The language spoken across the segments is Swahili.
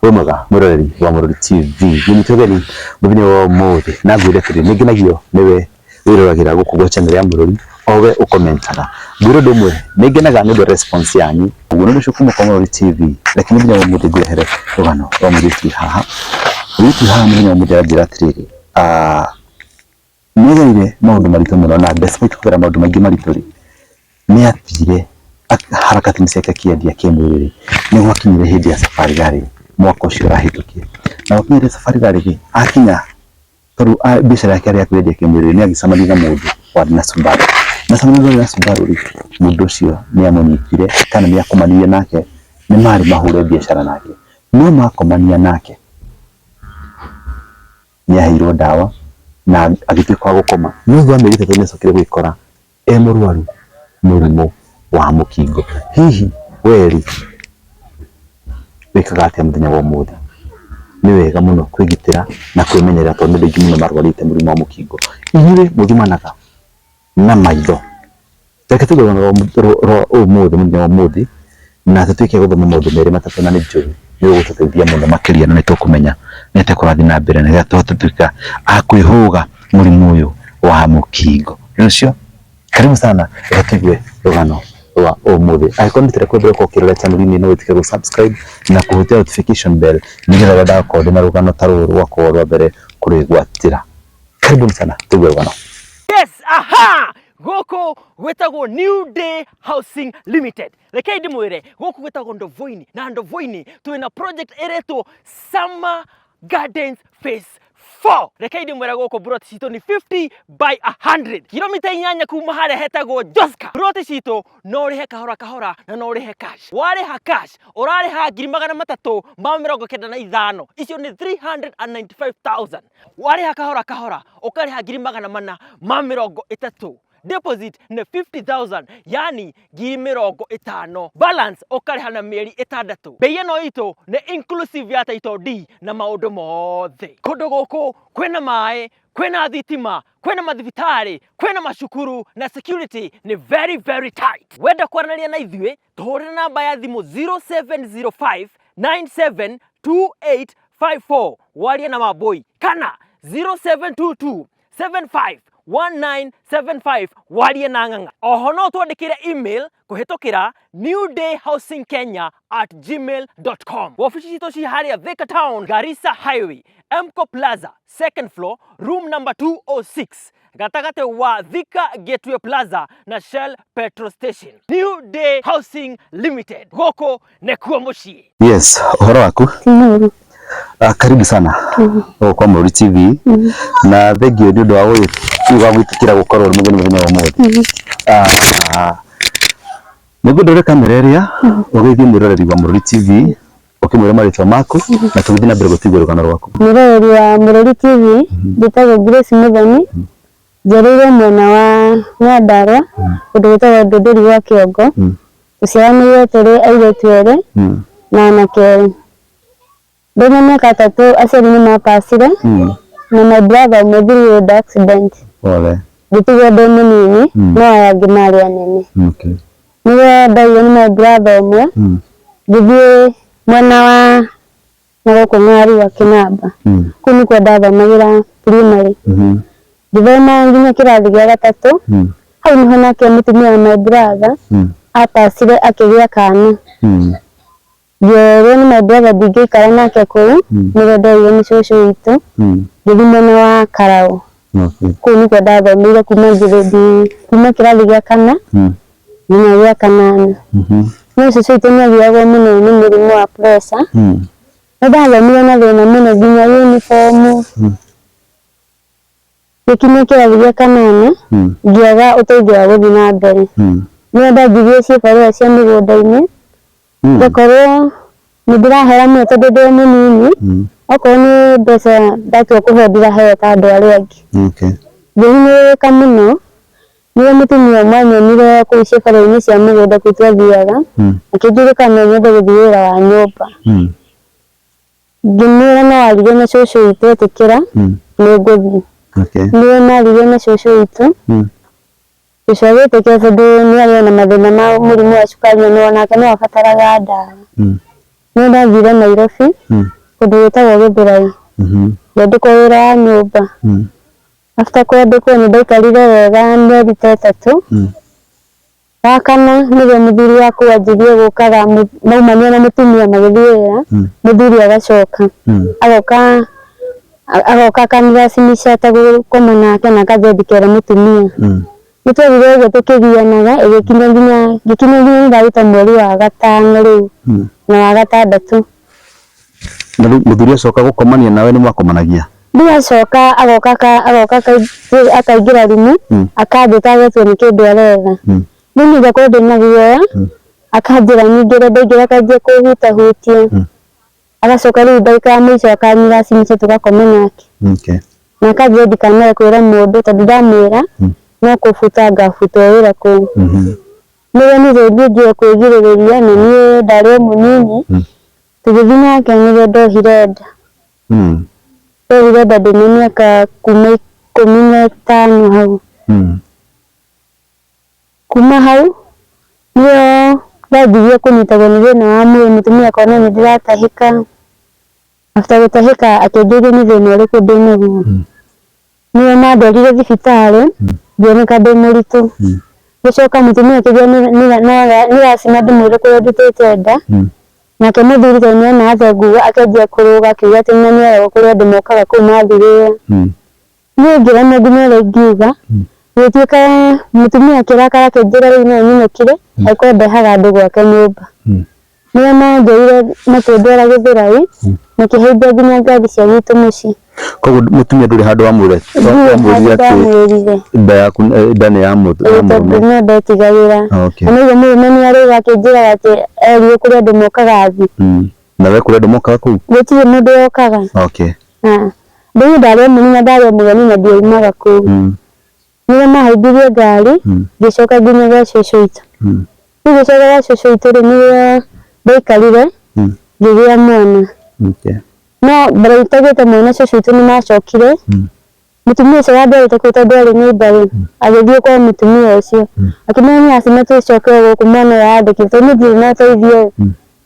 Omaga muroreri wa Murori TV ni mutogeri mubine wa mode nagwire turi niginagio niwe wiroragira gukugwa channel ya Murori owe ukomentaga gwiro domwe nigenaga ndo response yanyu uguno ndushukumu kwa Murori TV lakini bine wa mode gwehere bano wa Murori haha wiki haha mubine wa mode agira atiriri nigeire maundu marito muno na despite kugera maundu magi maritori ni atire harakati mseka kiadia kemuriri ni wakinyire hindi ya safari gari mwaka ucio urahitukie na wakinyire safari gari akinya toru biashara yake ya kwendia kemuriri ni agisamania na mundu wa na Subaru na samania na Subaru mundu ucio ni amunyitire kana ni akomania nake ni mari mahure biashara nake no makomania nake ni ahirwo dawa na agituika gukoma nuthu amerite tunesokire gwikora murwaru murimo wa mukingo hihi weri wikaga atia muthenya wa umuthi ni wega muno kwigitira na kwimenyerera tondu ndingi muno marwarite murimo wa mukingo inyure muthimanaga na maitho reke tugorana umuthi muthenya wa umuthi na tutuike guthoma maundu meri matatu na ni njuri ni gututeithia muno makiria na ni tukumenya nete kurathi na mbere na tutuika akwihuga murimo uyu wa mukingo nicio karibu sana tutigwe rugano wa umuthi aikonitire kwendera ko kirore channel ini no witike subscribe na kuhutia notification bell nigira wada ko na rugano taru rwako rwa mbere kuri gwatira karibu sana tigwe rugano. Yes, aha goko gwetagwo New Day Housing Limited reke ndimwire goko gwetagwo Ndovoini na Ndovoini twina project ereto Summer Gardens Phase 4 reke ndimwira goko broti cito ni 50 by 100 kilomita 8 kuma hare hetagwo Joska broti cito no rihe kahora na no rihe cash ware ha cash orare ha 395 icio ni 395,000 ware ha kahora okare ha 430 deposit ne 50,000 yani 50,000 balance okariha na mieri 6 bei no ito ne inclusive ya title D na maundu mothe kondo goko kwena mae kwena thitima kwena mathibitari kwena mashukuru na security ni very tight wenda kwaranaria na ithuĩ tuhurira namba ya thimu 0705 972854 warie na maboi kana 0722 75 1975 warie na nganga oho no twandikire email kuhitukira newdayhousingkenya@gmail.com ofisi cito ci haria Thika Town Garissa Highway Mco Plaza second floor room number 206 gatagate wa Thika Gateway Plaza na Shell Petrol Station. New Day Housing Limited goko nekuo mucii. Yes, uhoro waku? Karibu sana kwa Murori TV na thegio nĩ ũndũ wa gwĩtĩkĩra gũkorwo mũthenya wa umuthi nĩguo ndore kamera ĩrĩa ũgĩthiĩ mwĩroreri wa Murori TV ũkĩmwĩra marĩtwa maku na tũgĩthiĩ na mbere gũtigwo rũgano rwaku. Mwĩroreri wa Murori TV ndĩtagwo Grace Muthoni njereire mwena wa Nyandarua kũndũ gwĩtagwo Ndũndũri gwa Kĩongo tũciaranĩire tũrĩ airĩtu erĩ na anake erĩ. Ndona miaka 3 aciari nĩ mapacire na my brother ũmũthiri road accident. Ole. Gĩtigwo ndĩ mũnini no aya angĩ marĩ anene. Okay. Nĩwe ndaigua nĩ my brother ũmwe ngĩthiĩ mwena wa nagũkũ Ng'aru wa Kinamba. Kũu nĩkuo ndathomagĩra primary. Ngĩthoma nginya kĩrathi gĩa 3 hau nĩho nake mũtumia wa my brother apacire akĩgĩa kana. Ngerwo nĩ my brother ndingĩikara nake kũu nĩguo ndaigua nĩ cũcũ witũ ngĩthiĩ mwena wa Karau. Kũu nĩkuo ndathomeire kuma kĩrathi gĩa 4 nginya gĩa 8. No cũcũ witũ nĩagiagwo mũno nĩ mũrimũ wa pressure na ndathomire na thĩna mũno nginya uniform. Gĩkinyia kĩrathi gĩa 8 ngĩaga ũteithio wa gũthiĩ na mbere nĩo ndanjigire cibarũa cia mĩgũnda-inĩ ngakorwo nĩndĩrahera mũno tondũ ndĩ mũnini okorwo nĩ mbeca ndatua kũheo ndiraheo ta andũ arĩa angĩ. Ngĩhinyĩrĩrĩka mũno nĩwe mũtumia ũmwe anyonire kũu cibarũa-inĩ cia mĩgũnda kũu twathiaga akĩnjĩrĩkana nyende gũthiĩ wĩra wa nyũmba. Ngĩmwĩra no aririe na cũcũ witũ etĩkĩra nĩngũthiĩ. Nĩwe maririe na cũcũ witũ cũcũ agĩtĩkĩra tondũ nĩarĩ na mathĩna ma mũrimũ wa cukari na onake no abataraga ndawa. ndathire Nairobi kundu gwitagwo Githurai ndandikwo wira wa nyumba after kwandikwo ni ndaikarire wega mieri ta 3 wa kana niguo muthuri wakwa anjirie gukaga maumania na mutumia magithii wira muthuri agacoka agoka akanirasimisha ta gukoma nake na akathondekera mutumia nitwathire uguo tukigianaga igikinya nginya ndaruta mweri wa 5 riu na wa 6 muthuri acoka gukomania nawe ni mwakomanagia ndiacoka agoka akaingira rumu akandita agethwo ni kindu aretha nini ngakorwo ndina guoya akanjira nyingire ndaingira akanjia kuhutahutia agacoka riu ndagika ya muico akanirasimisha tugakoma nake na akanjia ndikanae kwira mundu tondu ndamwira no kubuta ngabuta wira kuu niwe nirĩngiĩ kwĩgirĩrĩria na niĩ ndarĩ mũnini tũgĩthiĩ nake nĩwe ndohire nda ndĩna mĩaka kuma 15 hau kuma hau nĩyo ndanjirie kũnyitagwo nĩ thĩna wa mwĩrĩ mũtumia akona nĩ ndĩratahĩka after gũtahĩka akĩnjũria nĩ thĩna ũrĩkũ ndĩnaguo nĩyo mandwarire thibitarĩ ngĩoneka ndĩ mũritũ gucoka mutumia akijua ni lazima ndimwire kuria ndutite nda nake muthuri to niona athenguo akenjia kuruga akiuga ati naniaga kuria ndimokaga kuu mathirire ni ngira nginya ngiuga gutwika mutumia akirakara akinjira riu no nyinukire akwendehaga andu gwake nyumba niyo manjirire makindwara Githurai nakiheithia nginya ngari cia gitu mucii koguo mutumia nduri handu amwire ati nda yaku ndane ya murume no ndetigagira na niyo murume ni aruga akinjira ati erio kuria ndimokaga athi na we kuria ndimokaga kuu gutire mundu yokaga ndiyo ndari munini ndari mugeni na ndiumaga kuu niyo mahaithirie ngari ngicoka nginya gwa cucu itu ngicoka gwa cucu itu niyo ndaikarire ngigĩa mwana no mbere itagĩte mwana cucu itu nimacokire mutumia ũcio wandwarĩte kũu tondũ arĩ nĩmbarĩ agĩthiĩ kwa mutumia ũcio akĩmenya lazima tũcoke gũkũ mwana ũyũ andĩkĩtwo niĩ ndirĩ na ũteithio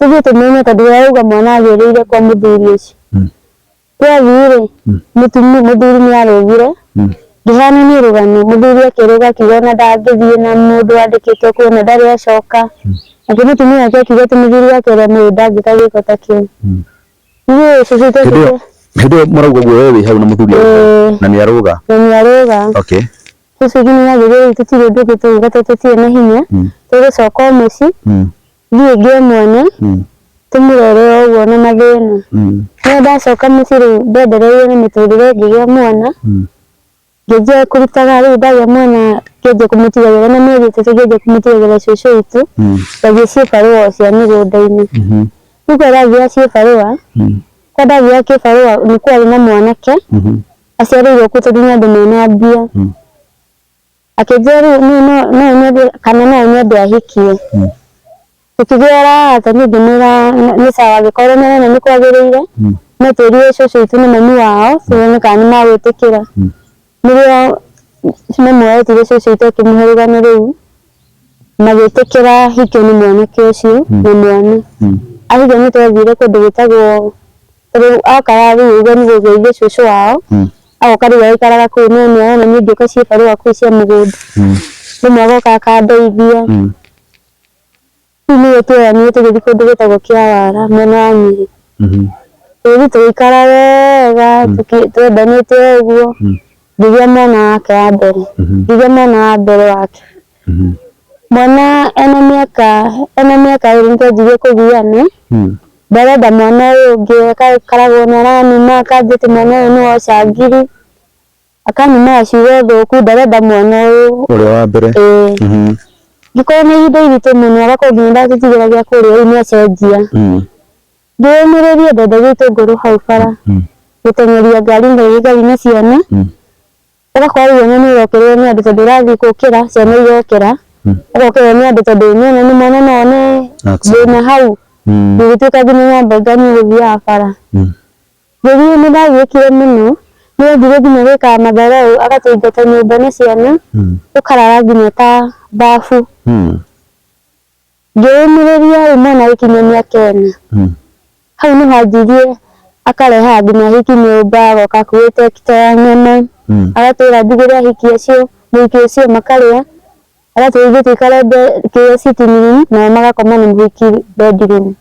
tũthiĩ tũmenye tondũ arauga mwana agĩrĩire kwa mũthuri ũcio twathiĩ-rĩ mũthuri nĩarũgire ngĩhana nĩ rũgano mũthuri akĩrũga akiuga ona ndangĩthiĩ na mũndũ wandĩkĩtwo kũu na ndarĩ acoka akĩ mutumia wake akiuga atĩ mũthuri wake ũrĩa mũĩ ndangĩka gĩko ta kĩu hĩndĩ ĩyo marauga guo wewe wĩ hau na mũthuri na nĩaruga cucu nginya agĩrĩire tũtirĩ ũndũ ũngĩ tũguga tondũ tũtirĩ na hinya tũgũcoka o mũciĩ thiĩ ngĩe mwana tũmũrere o ũguo na mathĩna niĩ ndacoka mũciĩ rĩu ndendereire na mĩtũrĩre ngĩgĩa mwana ngĩnjia kũrutaga rĩu ndagĩa mwana ngĩnjia kũmũtigagĩra na mĩeri 3 ngĩnjia kũmũtigagĩra cucu itu ngathiĩ ciĩbarũa cia mĩgũnda-inĩ rĩu ndathiaga ciĩbarũa kwa ndathiaga kĩbarũa nĩ kwarĩ na mwanake aciarĩirwo kũu tondũ nĩ andũ mena mbia akĩnjĩra rĩu no nyende kana no nyende ahikie tukĩgĩra ata niĩ ngĩmwĩra nĩ sawa angĩkorwo nĩarona nĩ kwagĩrĩire no tũũrie cucu itu na mami wao tuone kana nĩmagwĩtĩkĩra nĩrĩo nĩmoetire cucu itu akĩmũhe rũgano rũu magĩtĩkĩra hikio nĩ mwanake ũcio na mwana ahikio nĩ twathire kũndũ gwĩtagwo tondũ akara rĩu ũguo nĩguo gũgeithia cucu wao agoka rĩu agaikaraga kũu no nĩarona niĩ ngĩũka ciĩbarũa kũu cia mũgũnda rĩmwe agoka akandeithia rĩu nĩguo tuoyanire tũgĩthiĩ kũndũ gwĩtagwo Kĩawara mwena wa Nyĩrĩ tũgĩthiĩ tũgĩikara wega twendanĩte ũguo ngĩgĩa mwana wake wa mbere wake mwana ena mĩaka ĩrĩ nĩtwanjirie kũgiana ndarenda mwana ũyũ ũngĩ akaragwo nĩ aranuma akanjia atĩ mwana ũyũ nĩ woca ngiri akanuma ciugo thũku ndarenda mwana ũyũ ũrĩa wa mbere ngĩkorwo nĩ ihinda iritũ mũno agakorwo nginya ndatũtigĩragia kũrĩa rĩu nĩacenjia ngĩyũmĩrĩria ndenda gĩtũngũrũ hau bara gũteng'eria ngari na ciana ũgakorwo rĩu ona nĩũrokererwo nĩ andũ tondũ ũrathiĩ gũkĩra ciana igokĩra ũgokererwo nĩ andũ tondũ nĩona nĩ mwana no one thĩna hau gũgĩtuĩka nginya nyamba ngani gũthiaga bara ngĩthiĩ nĩndagiũkire mũno nĩonjire nginya gwĩkaga matharau agatũingata nyũmba na ciana ũkarara nginya ta babu ngĩyũmĩrĩria rĩu mwana gĩkinyia mĩaka 4 hau nĩ hanjirie akareha nginya hiki nyũmba agoka akuĩte kito ya nyama agatwĩra ndigĩre ahiki acio mũhiki ũcio makarĩa agatwĩra tũikare kĩrĩa sitting na magakoma na mũhiki bedroom.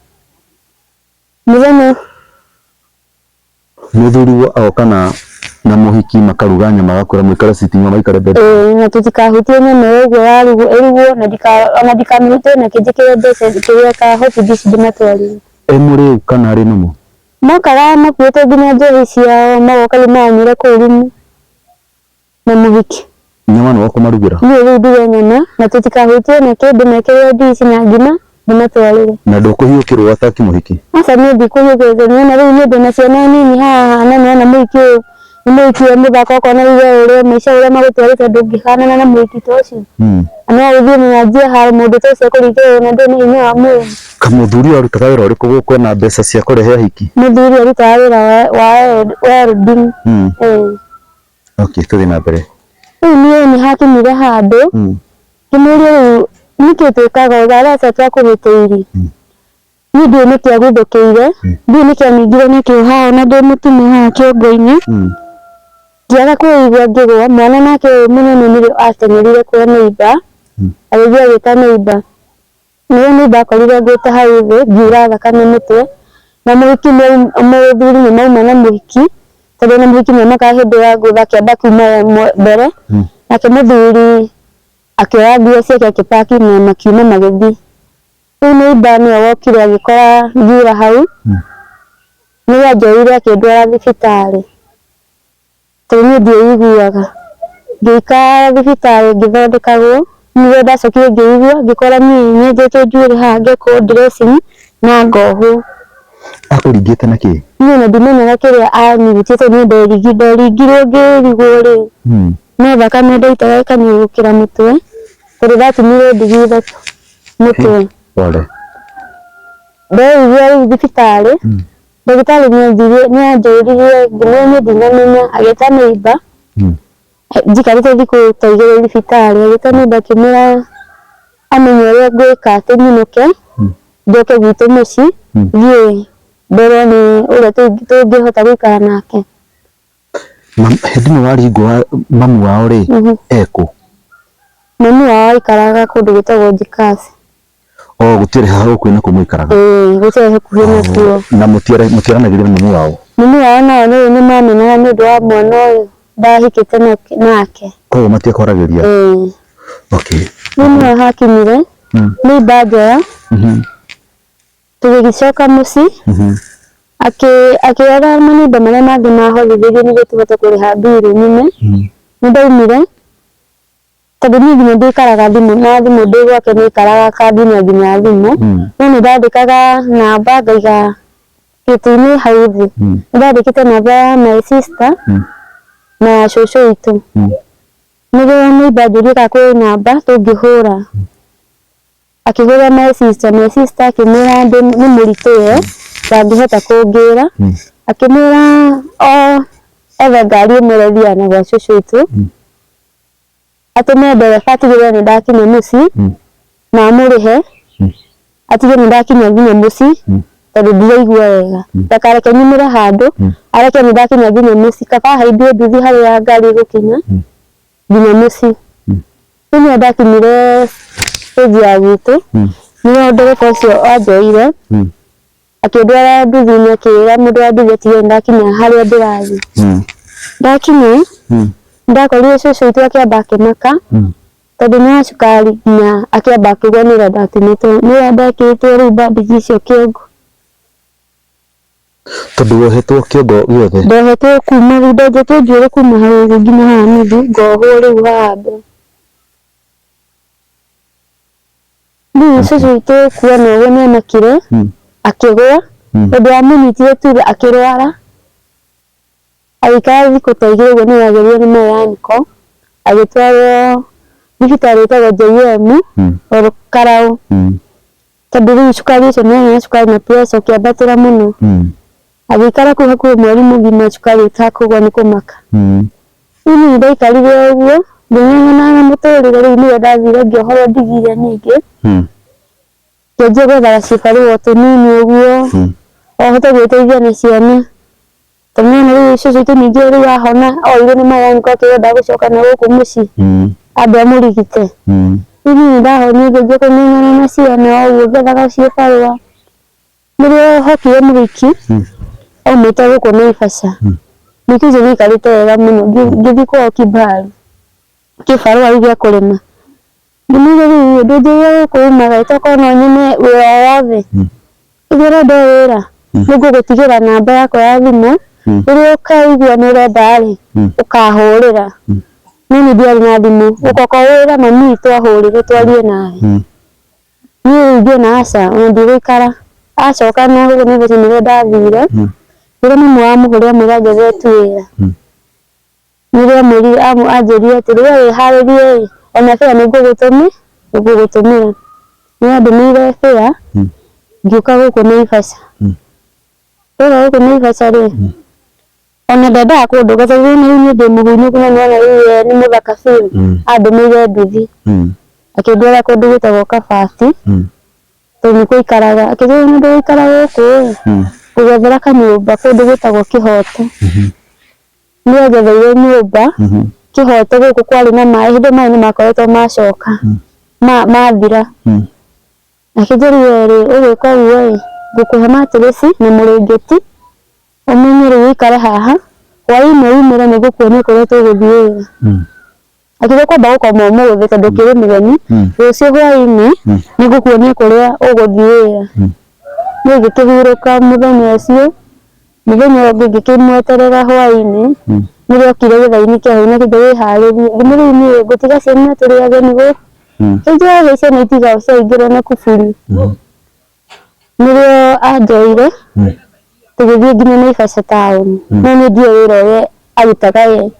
Mũthuri agoka na mũhiki makaruga nyama agakwĩra mũikare sitting room maikare bedroom. Na tũtikahutie nyama ũguo ĩrugwo na ndikamĩhutie na kĩnjĩkĩre mbeca kĩrĩa kahoti dish ndĩmatwarire. Mũrĩu kana arĩ nũmũ? Mokaga makuĩte nginya njohi ciao magoka manyuire kũu rumu na mũhiki. Nyama nĩ wakũmarugĩra? Niĩ rĩu nduge nyama na tũtikahutie na kĩndũ mekĩrĩre dish na ngima ndĩmatwarire. Na ndũkũhiũkĩrwo ataki mũhiki? Aca niĩ ndikũhiũkĩrwo na rĩu niĩ ndĩna ciana nini haha na mũhiki ũyũ nĩ mũhiki ũyũ mũthaka ũkona rĩu ũrĩa maica ũrĩa magũtwarĩte ndũngĩhanana na mũhiki ta ũcio. Na gũthiĩ mũnyanjie ha mũndũ ta ũcio kũringĩrĩrwo na ndĩna hinya wa mwĩrĩ. Mũthuri arutaga wĩra ũrĩkũ gũkũ ena mbeca cia kũrehe ahiki? Mũthuri arutaga wĩra wa welding. Okay, tũthiĩ na mbere. Rĩu niĩ nĩ hakinyire handũ ngĩmũũria rĩu nĩkĩ twĩkaga ũtha aca twakũhĩtĩirie. Niĩ ndiũĩ nĩkĩ agũthũkĩire, ndiũĩ nĩkĩ aningire nakĩo haha na ndĩ mũtumi haha kĩongo-inĩ. Ngĩaga kwĩigua ngĩgwa mwana nake mũnene nĩrĩo ateng'erire kwa neighbor agĩthiĩ agĩta neighbor. Nĩrĩo neighbor akorire ngwĩte hau thĩ ngiura thakame mũtwe na mũthuri nĩ mauma na mũhiki tondũ na mũhiki nĩamakaga hĩndĩ ya ngũtha akĩamba kuma mbere nake mũthuri akĩoya nguo ciake akĩpaki na makiuma magĩthiĩ. Rĩu neighbor nĩwe wokire agĩkora ngiura hau nĩwe anjoire akĩndwara thibitarĩ tondũ niĩ ndiĩiguaga. Ngĩikara thibitarĩ ngĩthondekagwo nĩrĩo ndacokire ngĩigua ngĩkora niĩ nyenjetwo njuĩrĩ haha ngekwo dressing na ngohwo. Akũringĩte na kĩ? Niĩ na ndimenyaga kĩrĩa anyugutie tondũ niĩ ndoringirwo ngĩrigwo rĩ no thakame ndaitaga ĩkanyũrũkĩra mũtwe tondũ ndatumirwo ndigi ithatũ mũtwe. Ndeigua rĩu thibitarĩ ndagĩtarĩ nĩanjũririe ngĩmũũria niĩ ndinamenya agĩta neighbor njikarĩte thikũ ta igĩrĩ thibitarĩ agĩta neighbor akĩmwĩra amenye ũrĩa ngwĩka atĩ nyinũke njoke gwitũ mũciĩ thiĩ mbere nĩ ũrĩa tũngĩhota gũikara nake. Hĩndĩ ĩno waringwo mamu wao rĩ ekũ? Mamu wao aikaraga kũndũ gwĩtagwo Njikaci. Gũtirĩ haha kwĩna kũ mũikaraga? Gũtirĩ hakuhĩ nakuo. Na mũtiaranagĩria na mamu wao? Mamu wao nao nĩ mamenaga nĩ ũndũ wa mwana ũyũ ndahikĩte nake. Koguo matiakoragĩria? Okay. Rĩu nĩho hakinyire neighbor anjoya tũgĩcoka mũciĩ akĩoya manyũmba marĩa mangĩ mahotithĩrio nĩguo tũhote kũrĩha mbirũ nyume. Nĩndaumire tondũ niĩ nginya ndikaraga thimũ na thimũ ndĩ gwake nĩikaraga akandumia nginya thimũ no nĩndandĩkaga namba ngaiga gĩtĩ-inĩ hau thĩ. Nĩndandĩkĩte namba ya my sister na cũcũ witũ. Nĩrĩo neighbor anjũria kana kwĩ namba tũngĩhũra akĩhũra my sister akĩmwĩra nĩ mũritũ we ndangĩhota kũngĩra akĩmwĩra ethe ngari ĩmũre na gwa cũcũ witũ atũme ndereba atigĩrĩre nĩndakinya mũciĩ na amũrĩhe atige nĩndakinya nginya mũciĩ tondũ ndiraigua wega ndakareke nyumĩre handũ areke nĩndakinya nginya mũciĩ kaba haimbie nduthi harĩa ngari ĩgũkinya nginya mũciĩ. Rĩu nĩho ndakinyire stage ya gwitũ nĩho ndereba ũcio anjoire akĩndwara nduthi-inĩ akĩĩra mũndũ wa nduthi atigĩrĩre nĩndakinya harĩa ndĩrathiĩ. Ndakinya ndakorire cũcũ witũ akĩamba akĩmaka tondũ nĩ wa cukari nginya akĩamba akĩigua nĩũrĩa ndatumĩtwo nĩũrĩa ndekĩrĩtwo rĩu bandage icio kĩongo. Tondũ wohetwo kĩongo gĩothe? Ndohetwo kuma rĩu ndenjetwo njuĩrĩ kuma hau thĩ nginya haha nuthu ngohwo rĩu haha mbere. Rĩu cũcũ witũ kuona ũguo nĩamakire akĩgwa tondũ amũnyitire ture akĩrwara agĩikara thikũ ta igĩrĩ ũguo nĩyo agerio nĩ mayaniko agĩtwarwo thibitarĩ ĩtagwo JM Karaũ tondũ rĩu cukari ũcio nĩarĩ cukari na pressure ũkĩambatĩra mũno. Agĩikara kũu hakuhĩ mweri mũgima cukari ũtakũgwa nĩ kũmaka. Rĩu niĩ ndaikarire ũguo ngĩng'ang'ana na mũtũrĩre rĩu nĩwe ndathire ngĩohorwo ndigire ningĩ ngĩanjia gwethaga cibarũa tũnini ũguo ohote gwĩteithia na ciana tũmĩona rĩu cũcũ itu ningĩ rĩu ahona oire nĩ mayangu akĩenda gũcoka na gũkũ mũciĩ andũ amũrigite rĩu niĩ ndahonio ngĩnjia kũmenyana na ciana ũguo ngethaga ciĩbarũa nĩrĩo hokire mũhiki aumĩte gũkũ Naivasha mũhiki ũcio gĩikarĩte wega mũno ngĩthiĩ kwao Kĩbaru kĩbarũa rĩu gĩa kũrĩma ngĩmwĩra rĩu ndũnjĩrĩre gũkũ umaga tokorwo no nyone wĩra wothe igũrũ ndĩ wĩra nĩngũgũtigĩra namba yakwa ya thimũ rĩrĩa ũkaigua nĩ ũrenda-rĩ ũkahũrĩra no niĩ ndiarĩ na thimũ ũgoka wĩra mami witũ ahũrĩre twarie nawe niĩ ngĩona aca ona ndigũikara acoka na gũkũ Naivasha nĩrĩo ndathire rĩrĩa mami wamũhũrĩra amwĩra Josette wĩra nĩrĩo anjĩrire atĩrĩ wĩharĩrie ona bĩa nĩngũgũtũmĩra nĩ andũmĩire bĩa ngĩũka gũkũ Naivasha gũkũ Naivasha-rĩ ona ndendaga kũndũ tondũ rĩu niĩ ndĩ mũhunyũku na nĩwona rĩu nĩ mũthaka biũ andũmĩire nduthi akĩndwara kũndũ gwĩtagwo Kabati tondũ nĩkuo aikaraga akĩnjĩra nĩ ndũgũikara gũkũ ngũgwethera kanyũmba kũndũ gwĩtagwo Kĩhoto nĩwe njetheire nyũmba Kĩhoto gũkũ kwarĩ na maĩ hĩndĩ maĩ nĩmakoretwo macoka mathira akĩnjĩra rĩ ũgwĩka ũguo ngũkũhe matirĩci na mũrĩngĩti ũmenye rĩu ũikare haha hwaĩ-inĩ umĩre nĩngũkuonia kũrĩa tũgũthiĩ wĩra akĩuga kwamba gũkoma ũmũthĩ tondũ kĩrĩ mũgeni rũciũ hwaĩ-inĩ nĩngũkuonia kũrĩa ũgũthiĩ wĩra niĩ ngĩkĩhurũka mũthenya ũcio mũthenya ũngĩ ngĩkĩmweterera hwaĩ-inĩ nĩrĩo okire gĩthainĩ kĩa hwaĩ-inĩ akĩnjĩra wĩharĩrie ngĩmwĩra rĩu niĩ ngũtiga ciana tũrĩ ageni gũkũ kĩnjĩra ciana itiga ciaingĩrwo na kuburi nĩrĩo anjoire tũgĩthiĩ nginya Naivasha taũni no niĩ ndiũĩ wĩra ũrĩa arutaga we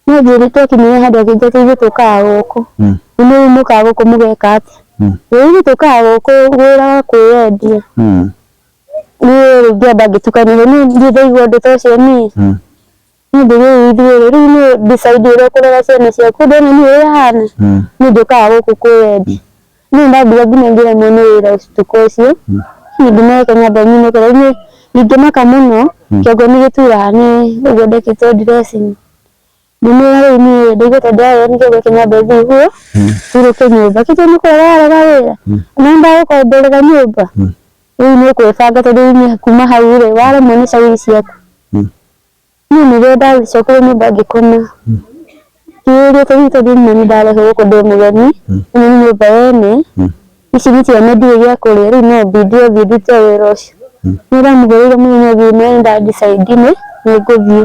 no njĩrĩ twakinyire handũ akĩnjĩra ithuĩ tũkaga gũkũ nĩ mũkaga gũkũ mũgeka atĩa rĩu tũkaga gũkũ wĩra wa kwĩyendia niĩ ngĩamba ngĩtukania niĩ ndaigua ũndũ ta ũcio niĩ ndĩrĩ ithuĩ rĩu niĩ decide ũrĩa ũkũrera ciana ciaku ndona niĩ ũrĩa hana niĩ ndũkaga gũkũ kwĩyendia niĩ ndambire nginya ngĩremwo nĩ wĩra ũtukũ ũcio ngĩmeka nyamba nyinũke rĩu ingĩmaka mũno kĩongo nĩgĩturaga nĩ ũguo ndekĩtwo dressing ngĩmwĩra rĩu niĩ ndaigua ta ndĩrarĩra nĩ kĩongo kĩnyambe thiĩ huo turũke nyũmba kĩnjĩra nĩ kwega warega wĩra ona ndagũkomborera nyũmba rĩu nĩ ũkwĩbanga tondũ niĩ kuma hau-rĩ waremwo nĩ cauri ciaku niĩ nĩrĩo ndacokire nyũmba ngĩkoma kĩũria tondũ nĩ ndarehwo gũkũ ndĩ mũgeni nĩ nyũmba yene ici nĩ ciana ndiũĩ gĩa kũrĩa rĩu no bidi othiĩ ndute wĩra ũcio nĩndamũhũrĩire mũthenya ũngĩ no nĩndadecide nĩ ngũthiĩ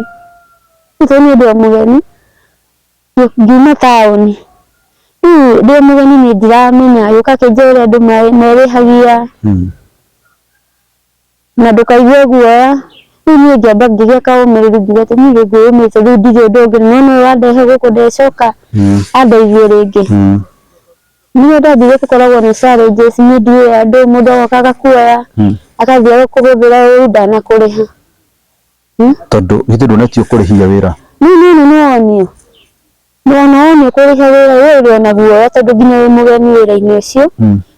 tondũ niĩ ndĩ mũgeni ngiuma taũni rĩu ndĩ mũgeni niĩ ndiramenya gĩũka akĩnjĩra ũrĩa andũ merĩhagia na ndũkaigue guoya rĩu niĩ ngĩamba ngĩgĩa kaũmĩrĩru ngiuga atĩ niĩ ngĩyũmĩte rĩu ndirĩ ũndũ ũngĩ no ũyũ wandehe gũkũ ndecoka andeithie rĩngĩ niĩ ndathire tũkoragwo na challenges niĩ ndiũĩ andũ mũndũ agoka agakuoya akathiĩ kũhũthĩra ũru ndanakũrĩha tondũ githĩ ndũnetio kũrĩhia wĩra niĩ nĩwonio kũrĩha wĩra wĩrĩ ona guoya tondũ nginya wĩ mũgeni wĩra-inĩ ũcio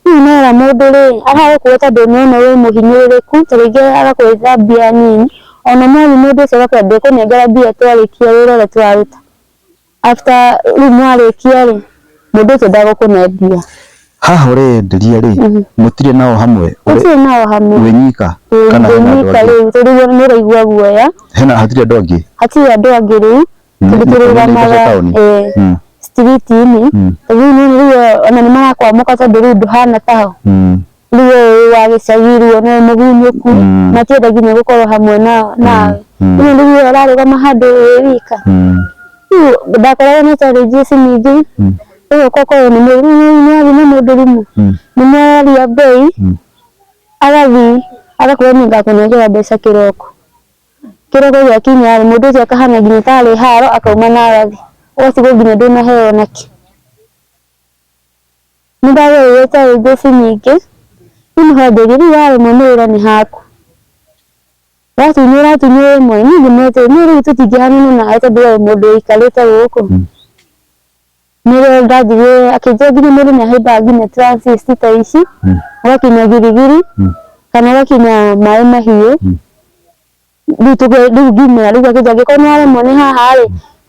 rĩu nera mũndũ-rĩ aragũkuoya tondũ nĩona wĩ mũhinyĩrĩrĩku ta rĩngĩ agakwĩra mbia nini ona mwathi mũndũ ũcio agakwĩra ndĩkũnengera mbia twarĩkia wĩra ũrĩa twaruta after rĩu mwarĩkia-rĩ mũndũ ũcio ndagũkũne mbia haha ũrenderia-rĩ mũtirĩ nao hamwe wĩ nyika kana rĩu tondũ nĩũraigua guoya hatirĩ andũ angĩ rĩu tondũ tũrũgamaga street-inĩ rĩu ona nĩmarakwamũka tondũ rĩu ndũhana tao rĩu wa gĩcagi rĩu ona mũhunyũku matienda nginya gũkorwo hamwe nawe rĩu ũrarũgama handũ wĩ wika rĩu ndakoragwo na challenges nyingĩ rĩu ũkorwo nĩ mũndũ rĩmwe nĩmwaria mbei agathiĩ agakwĩra niĩ ngakũnengera mbeca kĩroko gĩakinya mũndũ ũcio akahana nginya tarĩ haro akauma na agathi ũgatigwo nginya ndũnaheo nakĩ nĩndagereire challenges nyingĩ rĩu handĩrĩ rĩu waremwo nĩ wĩra nĩ haku ũratunywo ĩmwe niĩ ngĩmwĩra niĩ rĩu tũtingĩhanana nawe tondũ we mũndũ ũikarĩte gũkũ nĩrĩo ndathire akĩnjĩra nginya mũndũ nĩahaimbaga nginya transist ta ici ũgakinya girigiri kana gakinya maĩ mahiũ rĩu ngimera rĩu angĩkorwo nĩ aremwo nĩ haha rĩ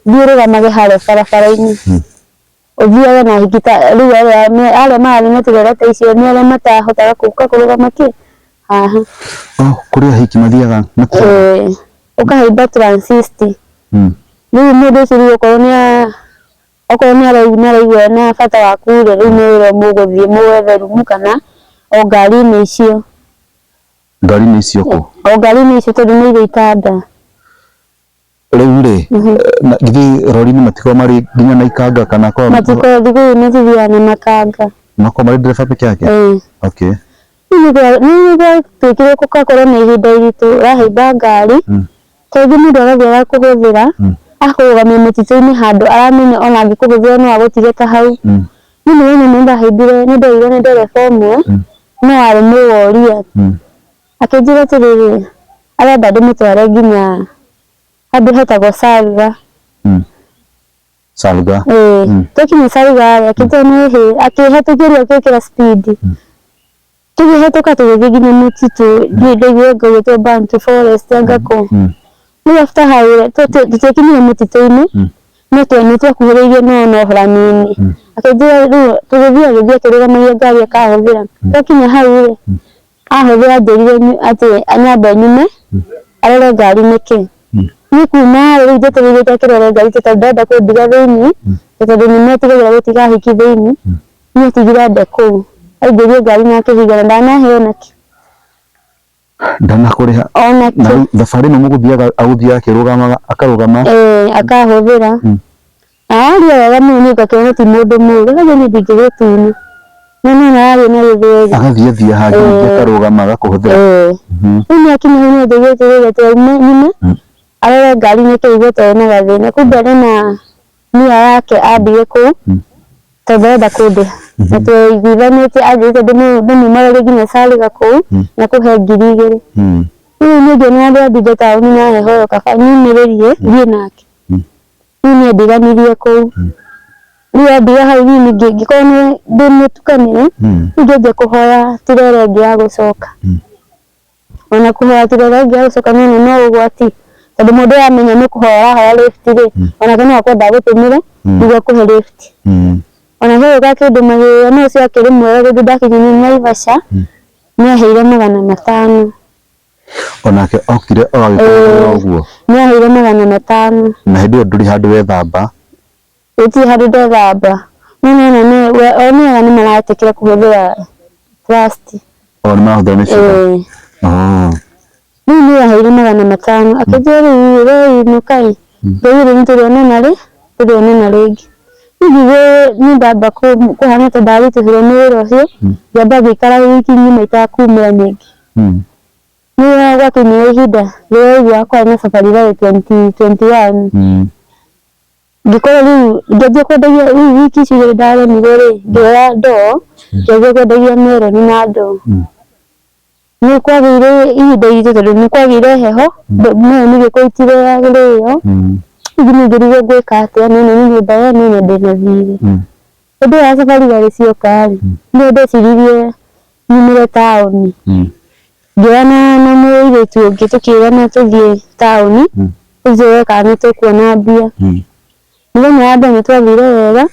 thiĩ ũrũgamage harĩa barabara-inĩ ũthiage na higita rĩu arĩa mararĩ na tũrorete icio nĩ arĩa matahotaga kũrũgama haha kũrĩa hiki mathiaga ũkahaimba transist rĩu mũndũ ũcio rĩu okorwo nĩ araigua na bata wa kuure rĩu nĩ wĩra mũgũthiĩ mũgethe rumu kana o ngari-inĩ icio kũ o ngari-inĩ icio tondũ nĩ irĩ itanda rĩu rĩ githĩ rori-inĩ matikoragwo marĩ nginya na ikanga kana matikoragwo thikũ nĩ tuthiaga na makanga makoragwo marĩ ndereba peke yake okay nĩ gwatuĩkire gũgakorwo na ihinda iritũ ũrahaimba ngari kaingĩ mũndũ agathiaga kũhũthĩra akũrũgamia mũtitũ-inĩ handũ aramenya ona angĩkũhũthĩra no agũtige ta hau niĩ nĩ ndahaimbire nĩ ndoire nĩ ndereba ũmwe no arĩ mũworia akĩnjĩra atĩrĩrĩ arenda ndĩmũtware nginya handũ hetagwo Salga tũkinya Salga akĩhetũkĩria agĩkĩra speed tũgĩhetũka tũgĩthiĩ nginya mũtitũ ndaiguire ngũgĩtwo Bantu Forest ngakũ rĩu after hau tũtĩkinyire mũtitũ-inĩ no twakuhĩrĩirie no rami-inĩ akĩnjĩra rĩu tũgĩthiĩ akĩrũgamagia ngari akahũthĩra twakinya hau rĩ ahũthĩra anjĩrire atĩ anyambe nyume arore ngari nĩkĩ niĩ kuma rĩu njetereire akĩrore ngari tondũ ndenda kũndiga thĩinĩ tondũ nĩmetigagĩra gũtigahiki thĩinĩ niĩ atigire ande kũu aingĩrie ngari na akĩhinga na ndanaheo nakĩ ndanakũrĩha na thabarĩ ĩno mũgũthiaga agũthiaga akĩrũgamaga akarũgama akahũthĩra aria wega mũno niĩ ngakĩona ti mũndũ mũũru rĩu niĩ ndingĩgĩtunya no aria na gĩthweri agathiathia handũ akarũgama agakũhũthĩra rĩu nĩ akinya hau nĩ njĩgĩte nyume arore ngari nĩkĩ igue tondũ na gathĩna kumbe arĩ na nia yake andige kũu tondũ arenda kũndĩha na twaiguithanĩtie anjĩrĩte ndĩmumagarie nginya Salga kũu na kũhe 2,000 rĩu niĩ ngĩona andũ andinde taũni na heho kaba nyumĩrĩrie thiĩ nake rĩu niĩ ndiganirie kũu rĩu andiga hau niĩ ngĩkorwo ndĩ mũtukanĩre rĩu ngĩanjia kũhoya tirera ĩngĩ ya gũcoka ona kũhoya tirera ĩngĩ ya gũcoka no ũgwati tondũ mũndũ aramenya nĩ kũhoya arahoya lift rĩ onake no akwenda gũtũmĩre nĩguo akũhe lift ona hĩndĩ gakĩndũmagĩrĩra no ũcio akĩrĩ mwega gũthiĩ ndakinyire Naivasha nĩ aheire 500 onake okire agĩkũhũthĩra ũguo nĩ aheire 500 na hĩndĩ ĩyo ndũrĩ handũ wethamba gũtirĩ handũ ndethamba nĩ wega nĩ maratĩkĩra kũhũthĩra trust nĩ marahũthĩra nĩ ciugo rĩu nĩ aheire 500 akĩnjĩra rĩu inũkai ndoigire nĩ tũrĩonana rĩngĩ nĩ ndamba kũhana ta ndarutĩrwo nĩ wĩra ũcio ngĩamba ngĩikara wiki ng'ima itakumĩra ningĩ nĩ gwakinyire ihinda rĩrĩa ũguo akwarĩ na safari rally 2021 ngĩkorwo rĩu ngĩanjia kwendagia rĩu wiki icio igĩrĩ ndaremire rĩ ngĩoya ndoo ngĩanjia kwendagia meroni na ndoo nĩ kwagĩire ihinda iritũ tondũ nĩ kwagĩire heho meroni gĩkũitire rĩo nginya ngĩrigwo ngwĩka atĩa nĩ nyũmba ya nĩ ndĩna thirĩ ũndũ wa safari rally cioka rĩ nĩ ndeciririe nyumĩre taũni ngĩona na mũirĩtu ũngĩ tũkĩrana tũthiĩ taũni tũthiĩ kana nĩ tũkuona mbia mũthenya wa mbere nĩ twathire wega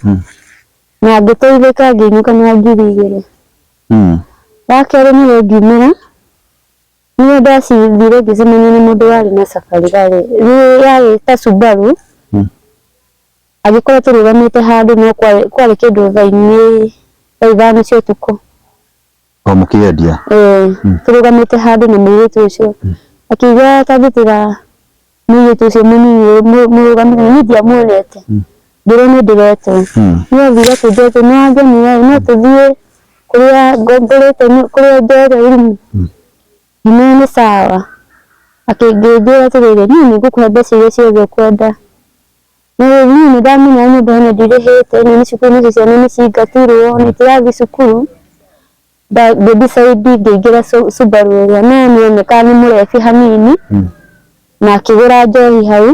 na ngĩteithĩka ngĩinũka na 2,000 wa kerĩ nĩwe ngiumĩra nĩwe ndacithire ngĩcemania na mũndũ warĩ na safari rally yarĩ ta Subaru agĩkorwo tũrũgamĩte handũ no kwarĩ kĩndũ thaa 5 cia ũtukũ mũkĩendia tũrũgamĩte handũ na mũirĩtu ũcio akĩigua atangĩtĩra mũirĩtu ũcio mũnini mũrũgamĩte niĩ ndiamuonete ndĩrĩ nĩ ndĩretwo nĩ athire akĩnjĩra nĩ wangenia no tũthiĩ kũrĩa ngomborete kũrĩa njere irimu nĩ sawa akĩnjĩra atĩrĩrĩ niĩ nĩ ngũkũhe mbeca iria ciothe ũkwenda niĩ nĩ ndamenya nyũmba ĩno ndirĩhĩte nĩ cukuru icio ciana nĩ cingatirwo nĩ tũrathiĩ cukuru ndĩdecide ngĩingĩra Subaru ĩrĩa no nĩoneka nĩ mũrebi hanini na akĩgũra njohi hau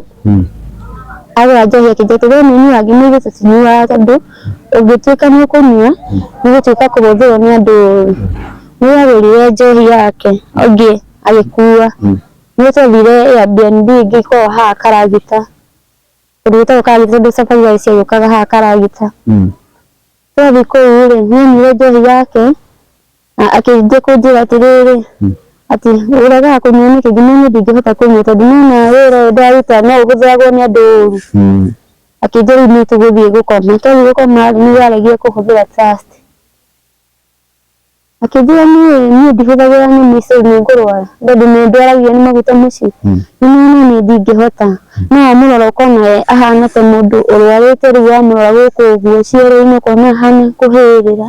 agũra njohi akĩnjĩra atĩrĩrĩ nĩ nyuaga mũirĩtu tũnyuaga tondũ ũngĩtuĩka nĩ ũkũnyua nĩ gũtuĩka kũhũthĩrwo nĩ andũ Nĩagũrire njohi yake ũngĩ agĩkua. Nĩtwathire Airbnb ngĩkorwo haha Karagita. Tũrĩtwo Karagita tondũ safari yake ciagĩũkaga haha Karagita. Twathiĩ kũu rĩ, nĩonire njohi yake na akĩnjia kũnjĩra atĩrĩrĩ ati ũragaga kũnyua nĩkĩ? Ngĩmwĩra ndingĩhota kũnyua tondũ nĩwona wĩra ũyũ ndĩraruta no ũhũthĩragwo nĩ andũ ũru. Akĩnjĩra rĩu nĩtũgũthiĩ gũkoma. Twathiĩ gũkoma nĩaregire kũhũthĩra trust. Akĩnjĩra niĩ ndihũthagĩra nyamũ icio nĩ ngũrwara tondũ nĩndwaragio nĩ maguta mũciĩ. Nĩwona niĩ ndingĩhota. No wamũrora ũkona ahana ta mũndũ ũrwarĩte rĩu wamũrora gũkũ ũguo ciero-inĩ ũkona ahana kũhĩrĩra.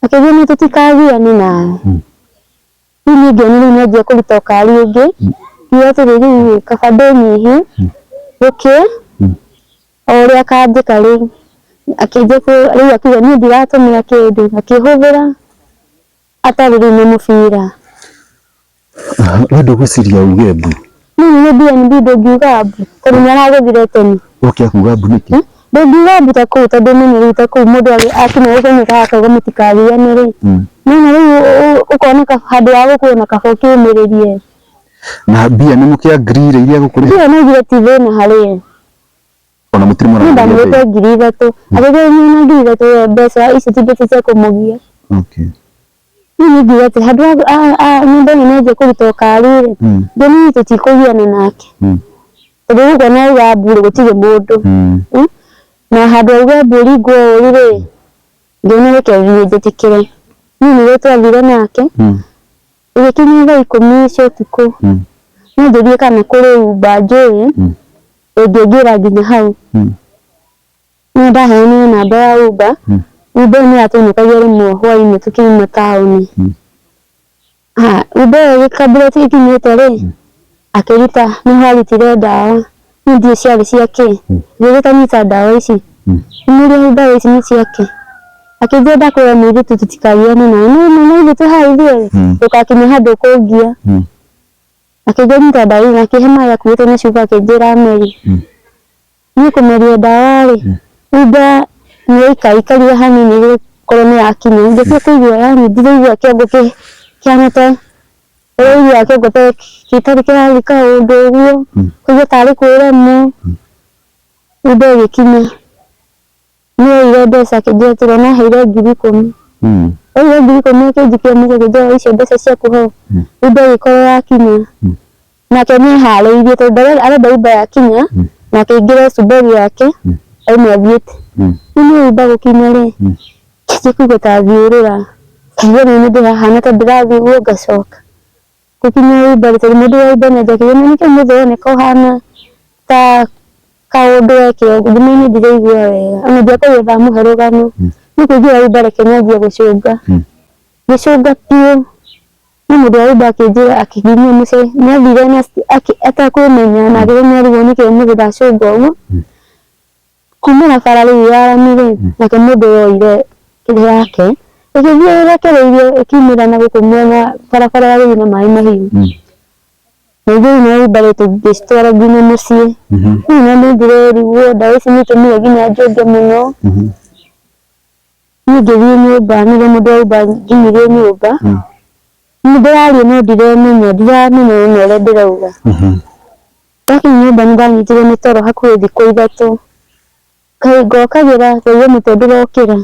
Akĩnjĩra niĩ tũtikagiane nawe. Rĩu niĩ ngĩona rĩu nĩanjia kũruta ũkari ũngĩ. Ngiuga atĩrĩrĩ kaba ndĩnyihie gũkĩ o ũrĩa akanjĩka rĩu. Akĩnjia rĩu akiuga niĩ ndiratũmĩra kĩndũ akĩhũthĩra atarĩ rĩu na mũbira. Wewe ndũgwĩciria uge mbu? Niĩ BNB ndũngiuga mbu tondũ nĩaragũthire tene. Ũkĩa kuga mbu nĩkĩ? Ndũngiuga mbu ta kũu tondũ menye rĩu ta kũu mũndũ akinya gũkenyeka akauga mũtikagiane rĩ. Nĩwona rĩu ũkona handũ ha gũkũrwo na kaba ũkĩũmĩrĩrie. Na mbia nĩ mũkĩangirire iria gũkũrĩha? Mbia nĩaugire ti thĩna harĩ ona mũtirĩ mũragĩria ndamwĩte 3,000. Agĩthiĩ nyona 3,000 mbeca ici tindĩte cia kũmũgia. Niĩ ngiuga atĩ handũ nyũmba ĩno nĩanjia kũruta ũkari rĩ, ngĩona tũtikũgiana nake tondũ gũkũ nauga mbu rĩ gũtirĩ mũndũ. Na handũ auga mbu ringwo ũru rĩ, ngĩona reke thiĩ njĩtĩkĩre. Niĩ nĩguo twathire nake ĩgĩkinya thaa 10 cia ũtukũ. Nĩanjũririe kana kũrĩ Uber njũĩ ĩngĩngĩra nginya hau. Niĩ ndaheanire namba ya Uber. Uber nĩyatũinũkagia rĩmwe hwainĩ tũkiuma taũni. Uber ĩyo kabla tũkinyĩte rĩ, akĩruta nĩho arutire ndawa. Niĩ ndiũĩ ciarĩ ciake. Ngĩũria tanyita ndawa ici. Ngĩmũria ndawa ici nĩ ciake. Akĩnjĩra ndakwĩra mũirĩtu tũtikagiane nawe. No ithuĩ twĩ haha ithuĩ ndũgakinye handũ ũkũngia. Akĩnjĩra nyita ndawa ici na akĩhe maĩ akuĩte na cuba akĩnjĩra merie. Niĩ kũmeria ndawa rĩ, Uber nĩaikarire hanini gũkorwo nĩyakinya. Ngĩtua kũigua yani ndiraigua kĩongo kĩhana ta ũraigua kĩongo ta gĩtarĩ kĩrathiĩ kaũndũ ũguo. Kũigua tarĩ kwĩremwo. Uber ĩgĩkinya nĩoire mbeca akĩnjĩra atĩrĩ aheire 10,000. Oire 10,000 akĩnjikia mũhuko akĩnjĩra icio mbeca ciaku ho. Uber ĩgĩkorwo yakinya. Nake nĩeharĩirie tondũ arenda Uber yakinya na akĩingĩra cuberi yake aume athiĩte. Niĩ Uber gũkinya rĩ, ngĩanjia kũigua ta thiũrũra. Ngaigua nĩ ndĩrahana ta ndĩrathiĩ ũguo ngacoka. Gũkinya Uber tondũ mũndũ wa Uber nĩanjia akĩnjĩra nĩkĩĩ ũmũthĩ woneka ũhana ta kaũndũ wekĩra. Ngĩmwĩra ndiraigua wega. Ona ndiakũigua ndamũhe rũgano. Niĩ kũingĩra Uber reke nyanjie gũcũnga. Ngĩcũnga piũ. No mũndũ wa Uber akĩnjĩra akĩnginyia mũciĩ. Nĩathire atakwĩmenya na agĩthiĩ nĩarigwo nĩkĩĩ ũmũthĩ ndacũnga ũguo. Kumĩra bara rĩu yaramire nake mũndũ yoire kĩrĩa yake. Ĩgĩthiĩ ĩrekereirie ĩkiumĩra na gũkũ mwena barabara ya gũthiĩ na maĩ mahiũ. Na ithuĩ na Uber tũgĩcitwara nginya mũciĩ. Rĩu na nĩndĩrerigwo ndawa ici nĩitũmire nginya njũnge mũno. Niĩ ngĩthiĩ nyũmba nĩguo mũndũ wa Uber nginyirie nyũmba. Nĩndĩraria no ndiramenya ona ũrĩa ndĩrauga. Ndakinya nyũmba nĩndanyitire nĩ toro hakuhĩ thikũ 3. Ngokagĩra ngaigua mũtwe ndũrokĩra.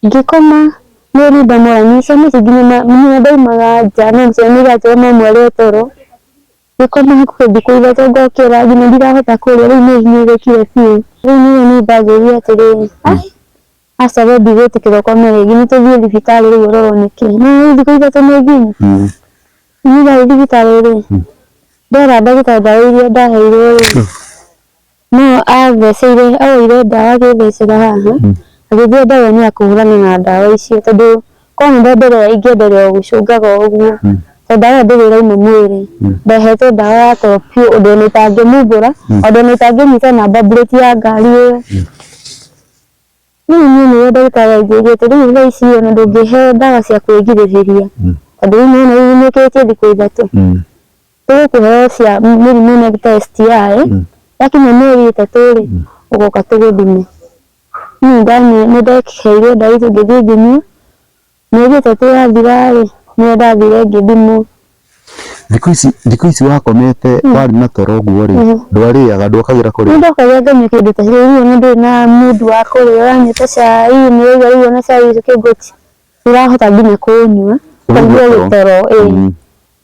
Ngĩkoma no ndamwara ciana ici nginya ndaumaga nja no ciana iratũra no mwere toro. Ngĩkoma hakuhĩ thikũ 3 ngokĩra nginya ndirahota kũrĩa rĩu nĩhinyĩrĩrĩkire biũ. Rĩu niĩ nĩndanjũria atĩrĩrĩ aca we ndigwĩtĩkĩra ũkome rĩngĩ nĩtũthiĩ thibitarĩ rĩu ũrorwo nĩkĩ. No thikũ 3 nĩnginyu. Niĩ ndathiĩ thibitarĩ rĩ, ndera ndagĩtarĩ ndawa iria ndaheirwo rĩ, no atheceire oire ndawa agĩthecera haha. Agĩthiĩ ndawa nĩ ya kũhũrana na ndawa icio tondũ korwo nĩndenderea ingĩenderea gũcũngaga ũguo. Tondũ ndawa ndĩrĩ ĩrauma mwĩrĩ. Ndahetwo ndawa ya toro biũ ũndũ ona itangĩmumbũra, ũndũ ona itangĩnyita namba burĩki ya ngari ĩyo. Rĩu niĩ nĩwe ndagĩtarĩ anjĩrire atĩ rĩu thaa ici ona ndũngĩheo ndawa cia kwĩgirĩrĩria tondũ rĩu nĩwona yumĩkĩtie thikũ 3. Tũgũkũheo cia mĩrimũ ĩno ta STI. Yakinya mĩeri 3 rĩ, ũgoka tũgũthime. Niĩ nĩndaheirwo ndawa icio ngĩthiĩ ngĩnyua Mĩeri 3 yathira-rĩ, nĩyo ndathire ngĩthimwo. Thikũ ici wakomete warĩ na toro ũguo-rĩ, ndwarĩaga ndwokagira kũrĩa? Nĩndokaga nganyua kĩndũ ta rĩu ona ndĩ na mood wa kũrĩa, ũranyua cai, nĩwaigua rĩu ona cai ũcio kĩngũki nĩũrahota nginya kũũnyua, ũkaigua gĩtoro,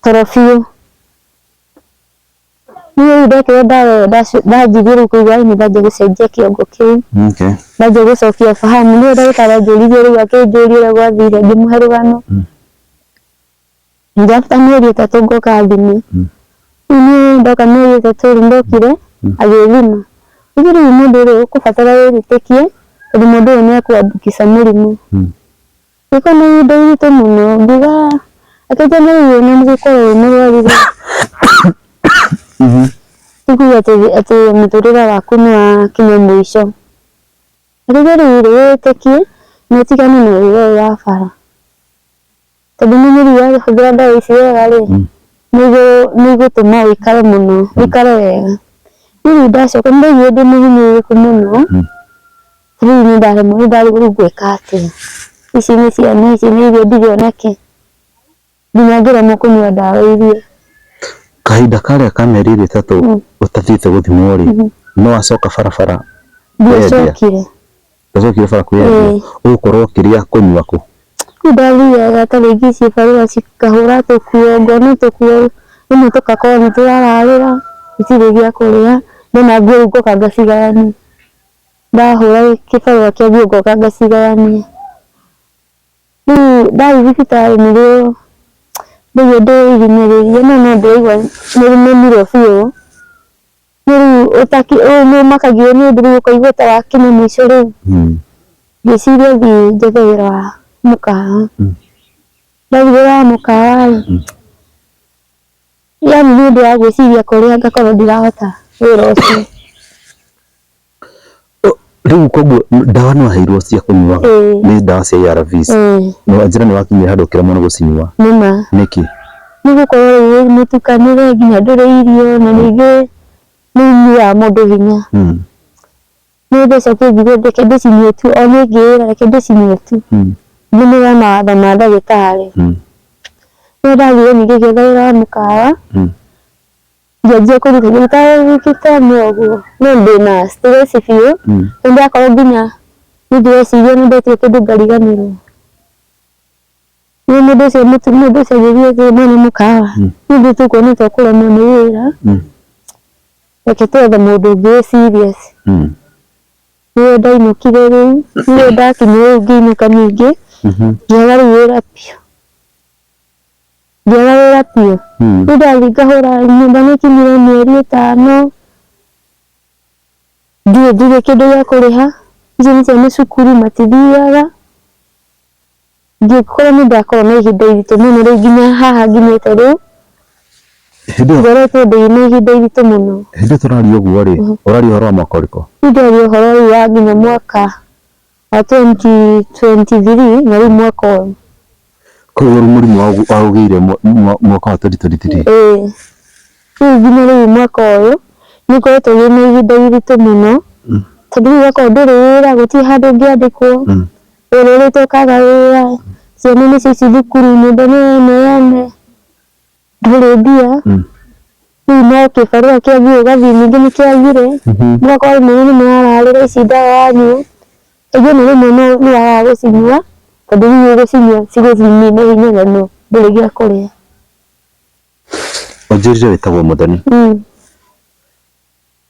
toro biũ. Niĩ ndekĩra ndawa ĩyo ndanjiguire rĩu kũigua nĩndanjia gũcenjia kĩongo kĩu, ndanjia gũcokia fahamu. Niĩ ndagĩtarĩ anjũririe rĩu akĩnjũria ũrĩa gwathire, ngĩmũhe rũgano. After mĩeri 3 ngoka thime. Rĩu niĩ ndoka mĩeri 3 rĩu ndokire agĩthima. Rĩu mũndũ ũrĩa ũkũbatara wĩrĩtĩkie tondũ mũndũ ũyũ nĩekũambukica mũrimũ. Gĩkorwo nĩ ihinda iritũ mũno, ngiuga akĩnjĩra rĩu ona mũgũkorwo wĩ mũrwaru-rĩ, tikuga atĩ mũtũrĩre waku nĩwakinya mũico. Akĩnjĩra rĩu wĩtĩkie na ũtigane na ũrĩre wa bara. Tondũ mũmĩri wahũthĩra ndawa ici wega-rĩ, nĩigũtũma ũikare mũno, ũikare wega. Rĩu ndacoka nĩndaiguire ndĩ mũhinyĩrĩrĩku mũno, rĩu nĩndaremwo rĩu ngwĩka atĩa. Ici nĩ ciana, ici nĩ irio ndirĩ onake, nginya ngĩremwo kũnyua ndawa iria. Kahinda karĩa ka mĩeri 3 ũtathiĩte gũthimwo-rĩ, nĩwacoka barabara? Ndiacokire. Ndacokire bara kwĩyendia? Ũgũkorwo ũkĩrĩa kũnyua kũ? Rĩu ndathiaga ta rĩngĩ ici barũa cikahũra tũkuo, ngona tũkuo, rĩmwe tũgakorwo nĩtũrararĩra, itirĩ gĩa kũrĩa, ndona nguo rĩu ngoka ngacigayania. Ndahũra kĩbarũa kĩa nguo ngoka ngacigayania. Rĩu ndathiĩ thibitarĩ nĩrĩo ndaigua ndĩhinyĩrĩrie, no ndĩraigua nĩrũmĩrĩire biũ. Rĩu nĩũmakagio nĩ ũndũ rĩu ũkaigua ta wakinya mũico rĩu. Ngĩciria thiĩ njethe wĩra wa mũkawa. Ndathiĩ wĩra wa mũkawa-rĩ, yani nĩ ũndũ wa gwĩciria kũrĩa ngakorwo ndirahota wĩra ũcio. Rĩu koguo ndawa nĩwaheirwo cia kũnyua nĩ ndawa cia ARVs? Njĩra nĩwakinyire handũ ũkĩremwo nĩ gũcinyua? Nĩma. Nĩkĩ? Nĩgũkorwo rĩu mũtukanĩre nginya ndũrĩ irio na ningĩ nĩinyuaga mũndũ hinya. Nĩ ndĩcokire ngiuga reke ndĩcinyue tu, o niĩ ngĩĩra reke ndĩcinyue tu, nũmĩrĩra mawatho ma ndagĩtarĩ. Rĩu ndathire ningĩ ngĩetha wĩra wa mũkawa, ngĩanjia kũruta ndagĩtarĩ wĩkĩte ũguo, no ndĩna stress biũ, nĩndakorwo nginya nĩndĩreciria nĩndetire kĩndũ ngariganĩrwo. Rĩu mũndũ ũcio agĩthiĩ thĩ mwene mũkawa, ithuĩ tũkuona ta kũremwo nĩ wĩra, reke twethe mũndũ ũngĩ serious. Nĩwe ndainũkire rĩu, nĩwe ndakinyire rĩu ngĩinũka ningĩ, ngĩaga rĩu wĩra biũ. Rĩu ndathiĩ ngahũra nyũmba nĩkinyire mĩeri 5, ndirĩ kĩndũ gĩa kũrĩha, icio nĩ ciana cukuru matithiaga. Ngĩkora nĩndakorwo na ihinda iritũ mũno rĩu nginya haha nginyĩte rĩu, ngoretwo ndĩ na ihinda iritũ mũno. Hĩndĩ tũraria ũguo-rĩ, ũraria ũhoro wa mwaka ũrĩkũ? Nĩndaria ũhoro rĩu wa nginya mwaka wa 2023 na rĩu mwaka ũyũ. Koguo mũrimũ waũgĩire mwaka wa 2023? Rĩu nginya rĩu mwaka ũyũ nĩngoretwo ndĩ na ihinda iritũ mũno, tondũ rĩu ũgakorwo ndũrĩ wĩra, gũtirĩ handũ ũngĩandĩkwo, wĩrĩrĩte ũkaga wĩra, ciana nĩcio ci thukuru, nyũmba nene, ndũrĩ mbia. Rĩu no kĩbarũa kĩa nguo ũgathiĩ ningĩ nĩkĩagire, mũgakorwo rĩmwe nĩmũrararĩra ici ndawa wanyu, ĩngĩ nĩ rĩmwe nĩwagaga gũcinyua, tondũ rĩu ũgũcinyua cigũcinina hinya na no ndũrĩ gĩa kũrĩa. Ũnjĩrire wĩtagwo Mũthoni?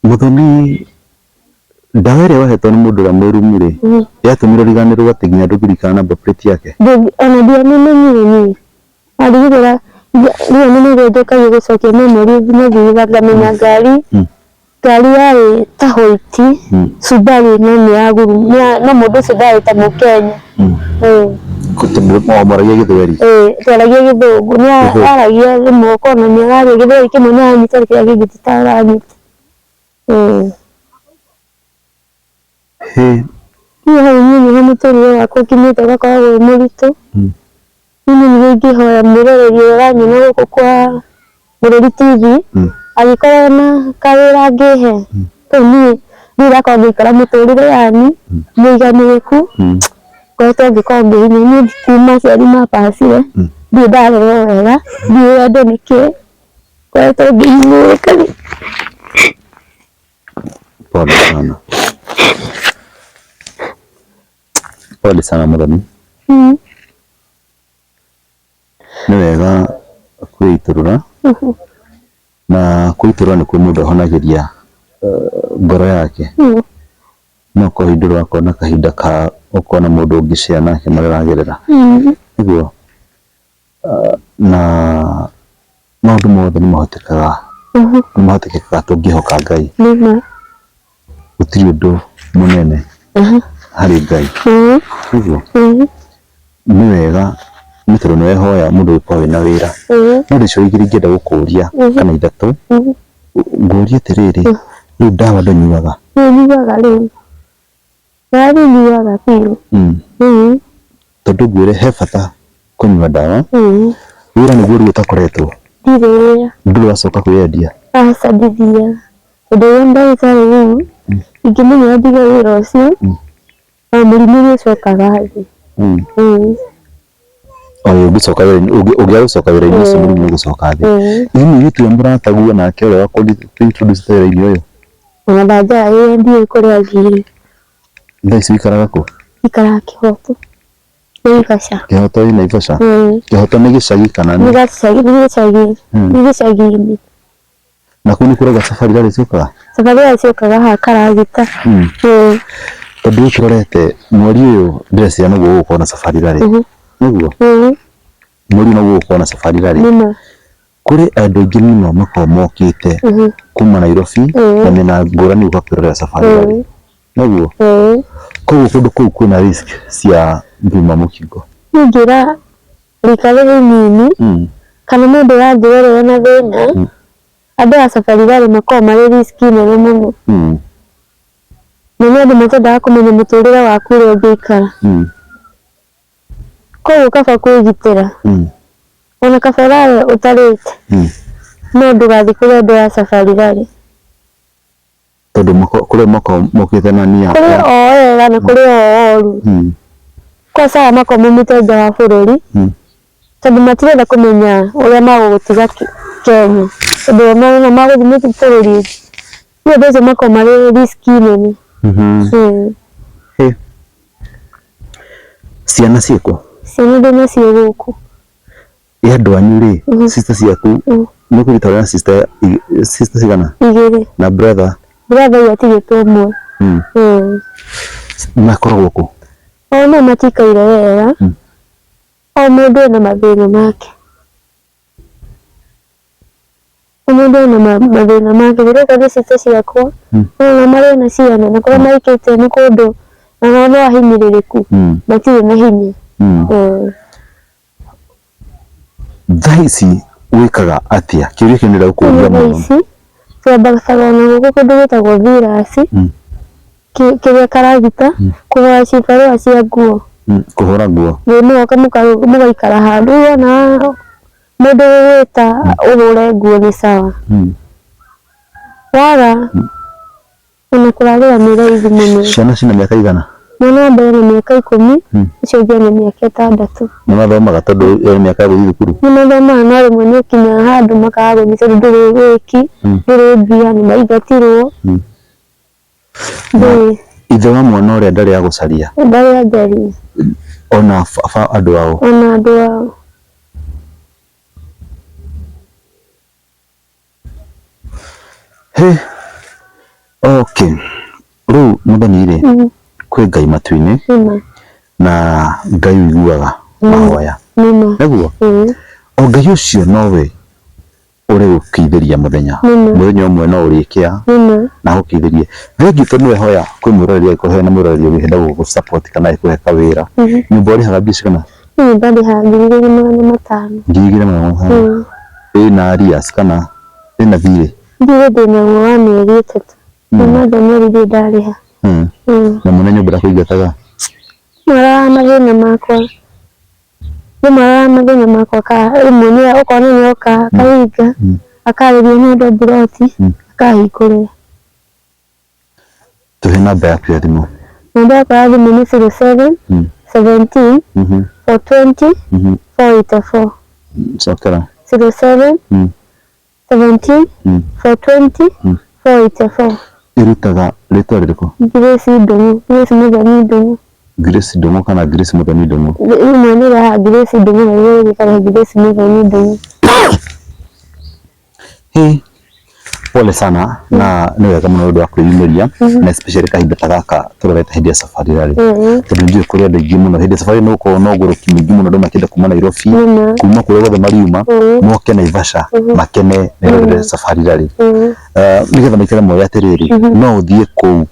Mũthoni, ndawa ĩrĩa wahetwo nĩ mũndũ ũrĩa mũrũmu-rĩ, yatũmire ũriganĩrwo atĩ nginya ndũngĩririkana number plate yake? Ona ndiamĩmenyire niĩ, wandigĩrĩra rĩu nĩrĩo njũkagia gũcokia memory nginya thiĩ ngamenya ngari yarĩ ta White Subaru no mũndũ ũcio ndarĩ ta Mũkenya. Mwaragia Gĩthweri? Twaragia Gĩthũngũ, nĩaragia rĩmwe ũkona nĩararia Gĩthweri kĩmwe nĩaranyita kĩrĩa kĩngĩ tũtaranyita. Niĩ hau nyinyiha mũtũrĩre wakwa ũkinyĩte ũgakorwo wĩ mũritũ. Niĩ nĩguo ingĩhoya mwĩroreri ũrĩa ũranyona gũkũ kwa Bũrũri TV, angĩkorwo na kawĩra angĩhe, tondũ niĩ ndirakorwo ngĩikara mũtũrĩre yani mũiganĩrĩku, ngoretwo ngĩkombe hinya niĩ kuma aciari mapacire ndirĩ ndarerwo wega ndiũĩ andũ nĩkĩ ngoretwo ngĩhinyĩrĩka. Pole sana. Pole sana mũthoni. Nĩ wega kwĩitũrũra na kwĩitũrũra nĩkuo mũndũ ahonagĩria ngoro yake. No kũhindũrwo akona kahinda ka ũkona mũndũ ũngĩ nake mareragerera nĩguo na maũndũ mothe nĩmahotekekaga tũngĩhoka Ngai. Gũtirĩ ũndũ mũnene harĩ Ngai nĩguo nĩ wega nĩ tondũ nĩwehoya mũndũ ũgĩkorwo wĩna wĩra. No ndĩcio igĩrĩ ingĩenda gũkũria kana ithatũ, ngũrie atĩrĩrĩ, rĩu ndawa ndũnyuaga? Nyuaga rĩu nyuaga biũ. Tondũ ngwĩre he bata kũnyua ndawa, wĩra nĩguo rĩu ũtakoretwo ndirĩ wĩra. Ndũrĩ wacoka kwĩyendia? Aca ndithiaga tondũ ũrĩa ndagĩtarĩ rĩu ingĩmenya ndige wĩra ũcio mũrimũ nĩũcokaga thĩ. Ũngĩcoka wĩra-inĩ ũcio mũrimũ nĩũgũcoka thĩ. Hihi mũirĩtu ũrĩa mũrataguo nake ũrĩa wakũ-introduce wĩra-inĩ ũyũ, ona ndanjara ndiũĩ kũrĩa athire. Thaa ici ũikaraga kũ? Ikaraga Kĩhoto, Naivasha. Kĩhoto ĩ Naivasha? Kĩhoto nĩ gĩcagi kana nĩ? Nĩ gĩcagi-inĩ. Na kũu nĩkũrauga Safari Rally ciũkaga? Safari Rally ciũkaga haha Karagita. Tondũ tũrorete mweri ũyũ ndĩreciria nĩguo gũgũkorwo na Safari Rally nĩguo? Mweri ũyũ nĩguo gũgũkorwo na Safari Rally. Kũrĩ andũ aingĩ mũno makoragwo mokĩte kuma Nairobi na mĩena ngũrani gũka kwĩrorera Safari Rally nĩguo? Koguo kũndũ kũu kwĩna risk cia thuna mũkingo. Ingĩra rika rĩrĩ inini kana mũndũ ũrathĩrwo na thĩna, andũ a Safari Rally makoragwo marĩ risk nene mũno. Na nĩ andũ matendaga kũmenya mũtũrĩre waku ũrĩa ũngĩikara. Koguo kaba kwĩgitĩra. Ona kaba ũrare ũtarĩte no ndũgathiĩ kũrĩ andũ a Safari Rally. Tondũ kũrĩ makoragwo mokĩte na nia. Kũrĩ o wega na kũrĩ o oru. Kwanza makoragwo maumĩte nja wa bũrũri tondũ matirenda kũmenya ũrĩa magũgũtiga Kenya. Tondũ ona magũthiĩ bũrũri ũngĩ. Nĩ ũndũ ũcio makoragwo marĩ risk nene. Ciana ciĩkũ? Ciana ndĩnacio gũkũ. Ĩ andũ anyu rĩ, sister ciaku nĩ kũruta wĩra na sister cigana? 2. Na brother? Brother ũyũ atigĩtwo ũmwe. Makoragwo kũ? O no matikaire wega. O mũndũ ena mathĩna make. O mũndũ ena mathĩna make. Rĩrĩa ũkona sister ciakwa ona marĩ na ciana na kũrĩa maikĩte nĩ kũndũ na no ahinyĩrĩrĩku matirĩ na hinya. Thaa ici wĩkaga atĩa? Kĩũria kĩu nĩndĩrakũria mũno. Thaa ici twambaga ona gũkũ kũndũ gwĩtagwo Virus kĩrĩa Karagita kũgũra cibarũa cia nguo. Kũhũra nguo? Mũgoka mũgaikara handũ wona mũndũ ũgwĩta ũhũre nguo nĩ sawa. Waga ona kũrarĩra nĩ raithi mũno. Ciana cina mĩaka igana? Mwana wa mbere na mĩaka 10, ũcio ũngĩ na mĩaka 6. Nĩ mathomaga tondũ ĩyo nĩ mĩaka ya gũthiĩ thukuru? Nĩ mathomaga no rĩmwe nĩ ũkinyaga handũ makaga gũthiĩ tondũ ndũrĩ wĩki, ndũrĩ mbia, nĩ maingatirwo. Ithe wa mwana ũrĩa ndarĩ agũcaria? Ndarĩ anjaria. Ona andũ ao? Ona andũ ao. Okay. Rĩu mũthoni rĩ, kwĩ Ngai matu-inĩ na Ngai ũiguaga mahoya nĩguo? O Ngai ũcio nowe ũrĩ gũkĩithĩria mũthenya ũmwe no ũrĩkĩa na gũkĩithĩrie. Thengiũ tondũ nĩwehoya kwĩ mwĩroreri angĩkorwo hena mwĩroreri ũngĩenda gũgũ-support kana ekũhe kawĩra, nyũmba ũrĩhaga mbia cigana? Nyũmba ndĩhaga 2,500. 2,500? Ĩna arrears kana ĩna thirĩ? Thirĩ ndĩnaguo wa mĩeri 3. Kuma Januari ndirĩ ndarĩha. Na mũna nyũmba kũingataga? Maraga mathĩna makwa. Maraga mathĩna makwa rĩmwe nĩ ũkona nĩoka akahinga akarĩria mũndũ mburoti akahingũrĩra. Tũhe namba yaku ya thimũ. Namba yakwa ya thimũ nĩ 07 17 420 484 Sokera 07 17 420 484 irutaga rĩtwa rĩrĩkũ? Grace Ndung'u, Grace Muthoni Ndung'u. Grace Ndung'u kana Grace Muthoni Ndung'u? Imwe nĩ raha Grace Ndung'u na iria rĩngĩ kana Grace Muthoni Ndung'u. Hey, pole sana na nĩ wega mũno ũndũ wa kwĩyumĩria na especially kahinda ta gaka tũrorete hĩndĩ ya safari rally tondũ ndio kũrĩa andũ aingĩ mũno hĩndĩ ya safari nĩ gũkorwo na ũgũrũki mũingĩ mũno andũ makĩenda kuma Nairobi kuma kũrĩa guothe mariuma moke Naivasha makene nĩ safari rally nĩgetha maikare moya atĩrĩrĩ no ũthiĩ kũu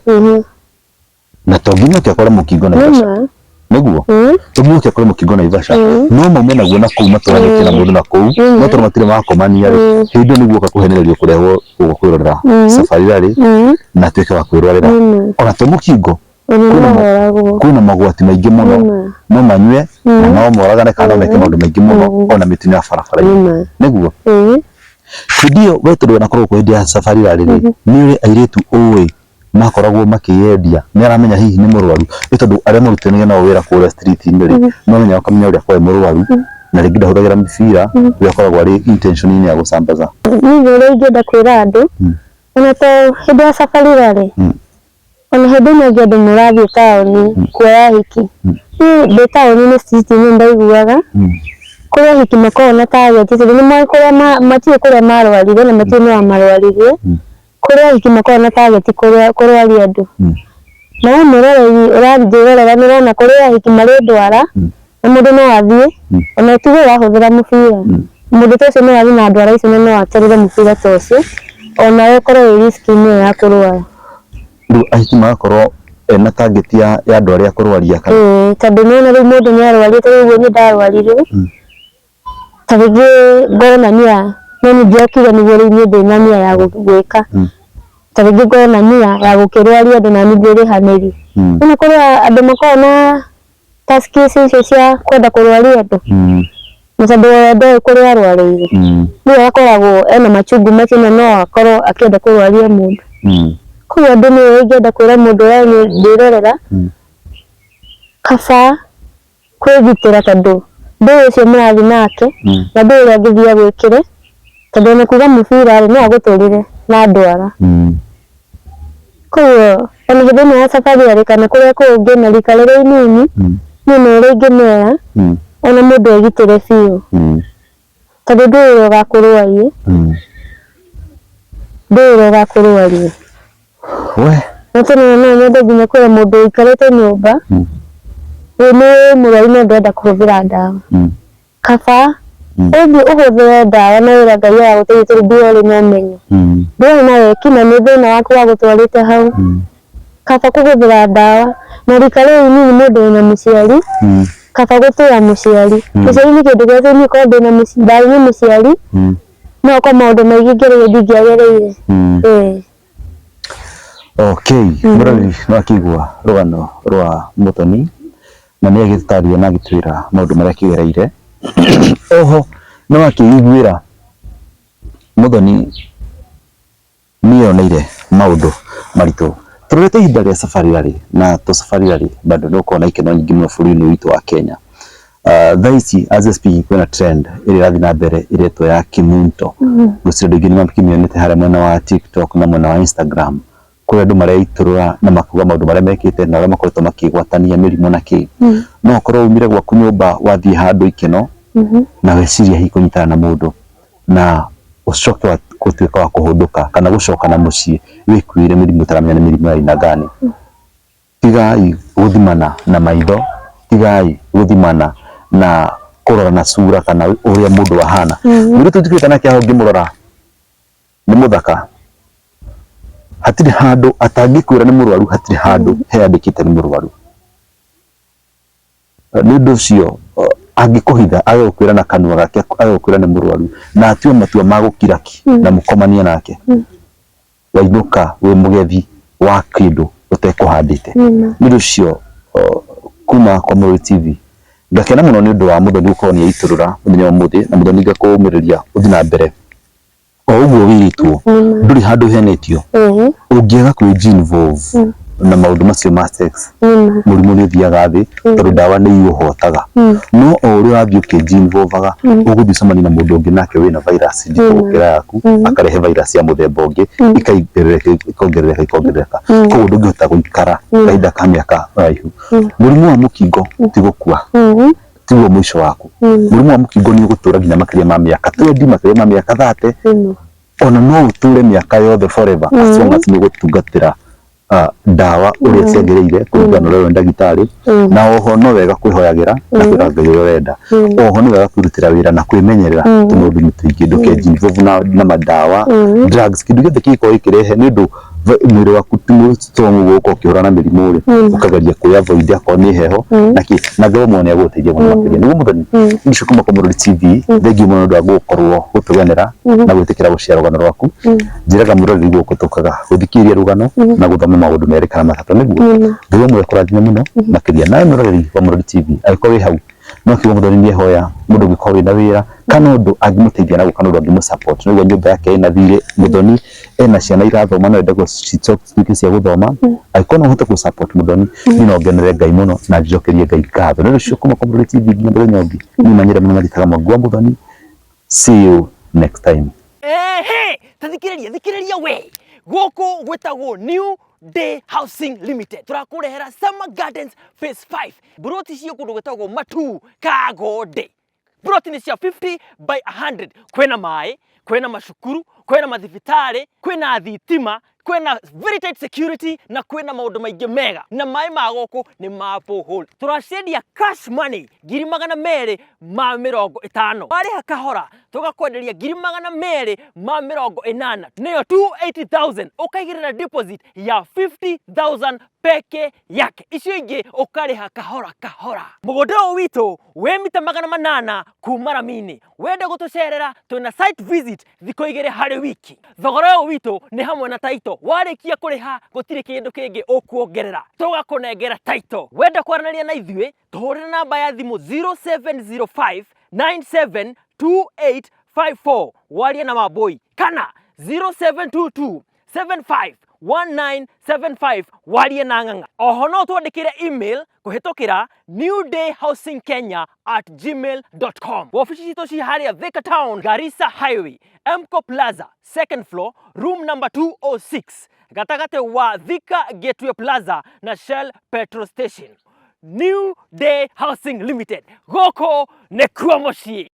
na to nginya ũkore mũkingo Naivasha nĩguo tũmwe ũkore mũkingo Naivasha no maume naguo na kũu matũranĩtie na mũndũ na kũu no tondũ matirĩ makomania rĩ hĩndĩ nĩguo ũkakuhenererio kũrehwo ũguo kwĩrorera safari rally na tuĩke wa kwĩrorera ona to mũkingo kwĩna magwati maingĩ mũno no manyue na no moragane kana meke maũndũ maingĩ mũno ona mĩtino ya barabara-inĩ nĩguo hĩndĩ ĩyo we tondũ wanakorwo kwa hĩndĩ ya safari rally rĩ nĩ ũrĩ airĩtu ũĩ makoragwo makĩyendia nĩ aramenya hihi nĩ mũrwaru nĩ tondũ arĩa marutanaga nao wĩra kũrĩa street-inĩ rĩ no menya akamenya ũrĩa kwa mũrwaru na rĩngĩ ndahũthagĩra mĩbira ũrĩa akoragwo arĩ intention-inĩ ya gũcambaza. Niĩ ũrĩa ingĩenda kwĩra andũ ona to hĩndĩ ya safari rally ona hĩndĩ ĩno andũ mũrathiĩ taũni kuoya hiki ndĩ taũni-inĩ street-inĩ ndaiguaga kũrĩa hiki makoragwo na target tondũ nĩ moĩ kũrĩa matirĩ kũrĩa marwarire na matirĩ no marwaririe kũrĩa hiki makoragwo na target kũrwaria andũ na mũroreri ũrathiĩrorera nĩ ũrona kũrĩa hiki marĩ ndwara na mũndũ no athiĩ ona tuge wahũthĩra mũbira mũndũ ta ũcio no athiĩ na ndwara icio na no aterere mũbira ta ũcio ona we ũkorwo wĩ risk-inĩ ya kũrwara. Rĩu ahiki magakorwo na target ya andũ arĩa kũrwaria kana tondũ nĩona rĩu mũndũ nĩ arwarĩte rĩu niĩ ndarwarire ta rĩngĩ ngoonania no ningĩokire nĩguo rĩu niĩ ndĩna nia ya gwĩka ta rĩngĩ ngona nia ya gũkĩrwaria andũ na niĩ ndĩrĩhanĩri na kũrĩa andũ makoragwo na task icio cia kwenda kũrwaria andũ na tondũ ndoĩ kũrĩa arwarĩire nĩwe akoragwo ena machungu macio na no akorwo akĩenda kũrwaria mũndũ koguo andũ nĩwe ingĩenda kwĩra mũndũ ũrĩa ndĩrorera kaba kwĩgitĩra tondũ ndũĩ ũcio mũrathiĩ nake na ndũĩ ũrĩa angĩthiĩ agwĩkĩre tondũ ona kuga mũbira no agũtũrire na ndwara koguo ona hĩndĩ ĩno ya safari rally kana kũrĩa kũngĩ na rika rĩrĩa inini niĩ nĩ ũrĩa ingĩmera ona mũndũ egitĩre biũ tondũ ndũĩ ũrĩa ũgakũrwaria ndũĩ ũrĩa ũgakũrwaria na tena no nyende nginya kwĩra mũndũ ũikarĩte nyũmba wĩ nĩ mũrwaru no ndũrenda kũhũthĩra ndawa kaba ũthiĩ ũhũthĩre ndawa na wĩra Ngai agũteithie tondũ ndũĩ ũrĩ na ũmenyo ndũrĩ na weki na nĩ thĩna waku wagũtwarĩte hau kaba kũhũthĩra ndawa na rika rĩu inini mũndũ wĩna mũciari kaba gũtĩĩa mũciari mũciari nĩ kĩndũ gĩa thĩinĩ korwo ndĩna ndarĩ nĩ mũciari no ũkorwo maũndũ maingĩ ngereire ndingĩagereire. Okay, mũrori no akĩigua rũgano rwa Muthoni na nĩ agĩtarĩria na agĩtwĩra maũndũ marĩa akĩgereire oho no akĩiguĩra Muthoni nĩoneire maũndũ maritũ tũrorete ihinda rĩa safari rally na to safari rally bado no kona ikeno nyingĩ mũno bũrũri-inĩ witũ wa Kenya thaa ici as I speak kwĩna trend ĩrĩa ĩrathiĩ na mbere ĩretwo ya Kimunto gũtirĩ andũ aingĩ nĩmakĩmĩonete harĩa mwena wa TikTok na mwena wa Instagram kũrĩa andũ mareitũrũra na makuga maũndũ marĩa mekĩte na arĩa makoretwo makĩgwatania mĩrimũ na kĩ no ũkorwo umire gwaku nyũmba wathiĩ handũ ikeno na weciria hihi kũnyitana na mũndũ na ũcoke gũtuĩka wa kũhũndũka kana gũcoka na mũciĩ wĩkuĩre mĩrimũ ũtaramenya nĩ mĩrimũ ya aina gani. Tigai gũthimana na maitho, tigai gũthimana na kũrora na sura kana ũrĩa mũndũ ahana. Mũndũ tũtikĩte nake aho ngĩmũrora nĩ mũthaka, hatirĩ handũ atangĩkwĩra nĩ mũrwaru, hatirĩ handũ heandĩkĩte nĩ mũrwaru. Nĩ ũndũ ũcio angĩkũhitha agũkwĩra na kanua gake agũkwĩra nĩ mũrwaru na atue matua ma gũkiraki na mũkomanie nake wainũka wĩ mũgethi wa kĩndũ ũtekũhandĩte. Nĩ ũndũ ũcio kuma kwa Mũrũri TV ngakena mũno nĩ ũndũ wa Muthoni gũkorwo nĩ aitũrũra mũthenya wa ũmũthĩ na Muthoni ngakũmĩrĩria ũthiĩ na mbere o ũguo wĩrĩtwo ndũrĩ handũ henetio ũngĩaga kwĩ involve na maundu macio ma sex murimu ni thiaga thi tondu ndawa ni iuhotaga no o uri athio kinvolvaga uguthi somani na mundu ungi nake wina virus ndikukira yaku akarehe virus ya muthemba ungi ikongerereka koguo ndungihota guikara kahinda ka miaka raihu murimu wa mukingo ti gukua tiguo mwisho waku murimu wa mukingo ni ugutura nginya makiria ma miaka 20 makiria ma miaka 30 ona no uture miaka yothe forever as long as ni gutungatira ndawa uria ciagiriire kuringana na ndagitari na oho no wega kwihoyagira na kwirangirira wenda oho no wega kwirutira wira na kwimenyerera tumundu mutingi ndukenji mvuvu na madawa drugs kindu githe kiko ikirehe ni ndu mwiri waku timu strong guko kiurana mirimu ri ukageria kuavoid ako ni heho na ngomo ni aguteithia muno makiria ni muthoni ndicukuma Komorori TV thegi muno ndu agukorwo gutuganira na gwitikira guciara rugano rwaku njiraga murori guko tukaga guthikiria rugano na guthoma maundu merikana matatu niguo nduo mwe kurathimia muno makiria nawe murori wa Komorori TV aiko wi hau no kiwa muthoni ni hoya mundu gikori na wira kana undu angimuteithia na gukana undu angimusupport niguo nyumba yake ina thire muthoni ena ciana irathoma no enda gucitoke cia guthoma aiko no hote gusupport muthoni ni no ngenere Ngai muno na njokerie Ngai ngatho ndio cio kuma Komorori TV nginya nyombi ni manyira muno magitaga magwa muthoni. See you next time. Thikiriria we guku gwetagwo New Day Housing Limited turakurehera Summer Gardens Phase 5 broti cio kundu gwetagwo Matu Kagode broti ni cia 50 by 100 kwena mai kwena mashukuru kwena mathibitari kwena thitima kwena very tight security na kwena maundu maingi mega na mai ma guku ni ma borehole turacendia cash money ngiri 250 wari hakahora tugakwenderia ngiri 280 niyo 280,000 ukaigirira deposit ya 50,000 peke yake icio ingi ukariha kahora mugunda witu we mita 800 kuma Ramini wende gutucerera twina site visit thiko igire hari wiki thogora witu ni hamwe na title warikia kuriha gutire kindu kingi ukuongerera tugakunengera title wenda kwaranaria na ithuĩ tuhurira namba ya thimu 0705 972854 waria na Maboi kana 0722 751975 warie na Ng'ang'a oho no twandikire email kuhitukira newdayhousingkenya@gmail.com wabici citu ci haria Thika Town Garissa Highway Mco Plaza 2nd floor room number 206 gatagate wa Thika Gateway Plaza na Shell petrol station. New Day Housing Limited goko ne kuo mucii.